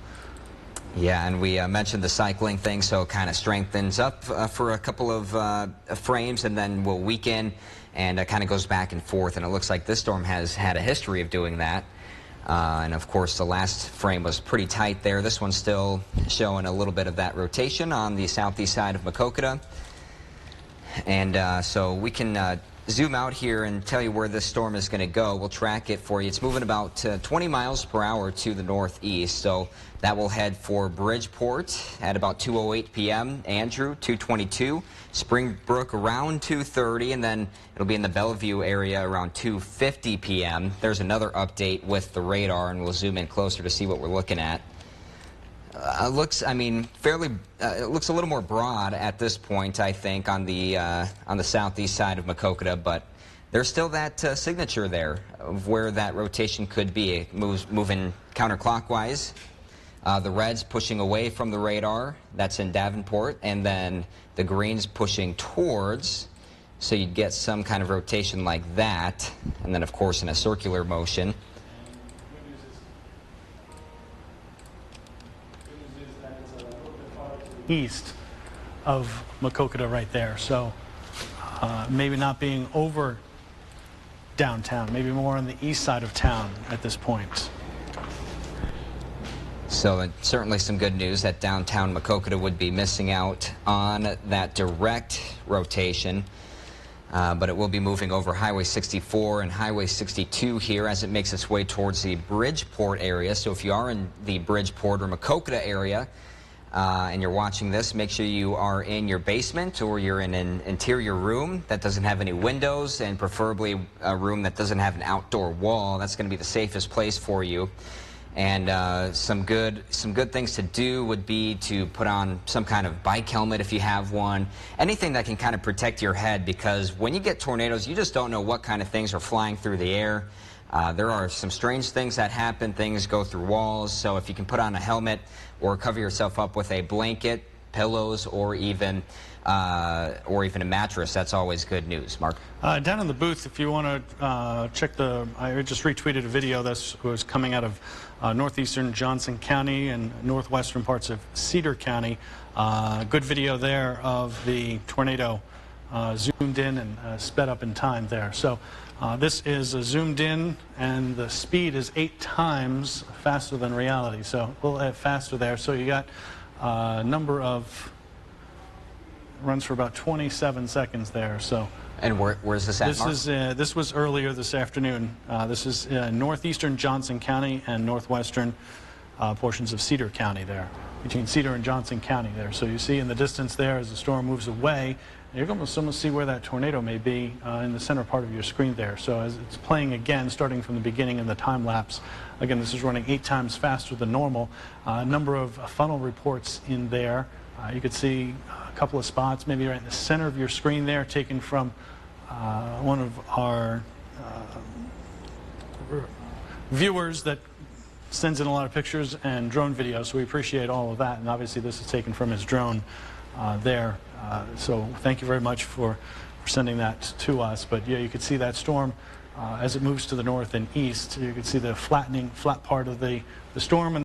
Yeah, and we mentioned the cycling thing, so it kind of strengthens up for a couple of frames and then will weaken, and it kind of goes back and forth, and it looks like this storm has had a history of doing that. And of course the last frame was pretty tight there. This one's still showing a little bit of that rotation on the southeast side of Maquoketa. And so we can zoom out here and tell you where this storm is going to go. We'll track it for you. It's moving about 20 miles per hour to the northeast, so that will head for Bridgeport at about 2:08 p.m. Andrew, 2:22. Springbrook around 2:30, and then it'll be in the Bellevue area around 2:50 p.m. There's another update with the radar, and we'll zoom in closer to see what we're looking at. Looks, I mean, fairly. It looks a little more broad at this point, I think, on the southeast side of Maquoketa, but there's still that signature there of where that rotation could be. It moving counterclockwise. The red's pushing away from the radar. That's in Davenport, and then the green's pushing towards. So you'd get some kind of rotation like that, and then of course in a circular motion. East of Maquoketa right there, so maybe not being over downtown, maybe more on the east side of town at this point. So certainly some good news that downtown Maquoketa would be missing out on that direct rotation, but it will be moving over Highway 64 and Highway 62 here as it makes its way towards the Bridgeport area. So if you are in the Bridgeport or Maquoketa area, and you're watching this, make sure you are in your basement or you're in an interior room that doesn't have any windows, and preferably a room that doesn't have an outdoor wall. That's going to be the safest place for you. And some good things to do would be to put on some kind of bike helmet if you have one. Anything that can kind of protect your head, because when you get tornadoes, you just don't know what kind of things are flying through the air. There are some strange things that happen. Things go through walls. So if you can put on a helmet or cover yourself up with a blanket, pillows, or even a mattress, that's always good news. Mark? Down in the booth, if you want to check I just retweeted a video that was coming out of northeastern Johnson County and northwestern parts of Cedar County. Good video there of the tornado zoomed in and sped up in time there. So this is zoomed in, and the speed is 8 times faster than reality. So a little faster there. So you got a number of runs for about 27 seconds there. So. And where's this at, Mark? This was earlier this afternoon. This is northeastern Johnson County and northwestern portions of Cedar County there, between Cedar and Johnson County there. So you see in the distance there as the storm moves away, you're going to almost see where that tornado may be in the center part of your screen there. So as it's playing again, starting from the beginning in the time lapse, again, this is running 8 times faster than normal. A number of funnel reports in there. You could see a couple of spots, maybe right in the center of your screen there, taken from one of our viewers that sends in a lot of pictures and drone videos, so we appreciate all of that. And obviously this is taken from his drone there. So thank you very much for sending that to us. But yeah, you could see that storm as it moves to the north and east. You could see the flat part of the storm. And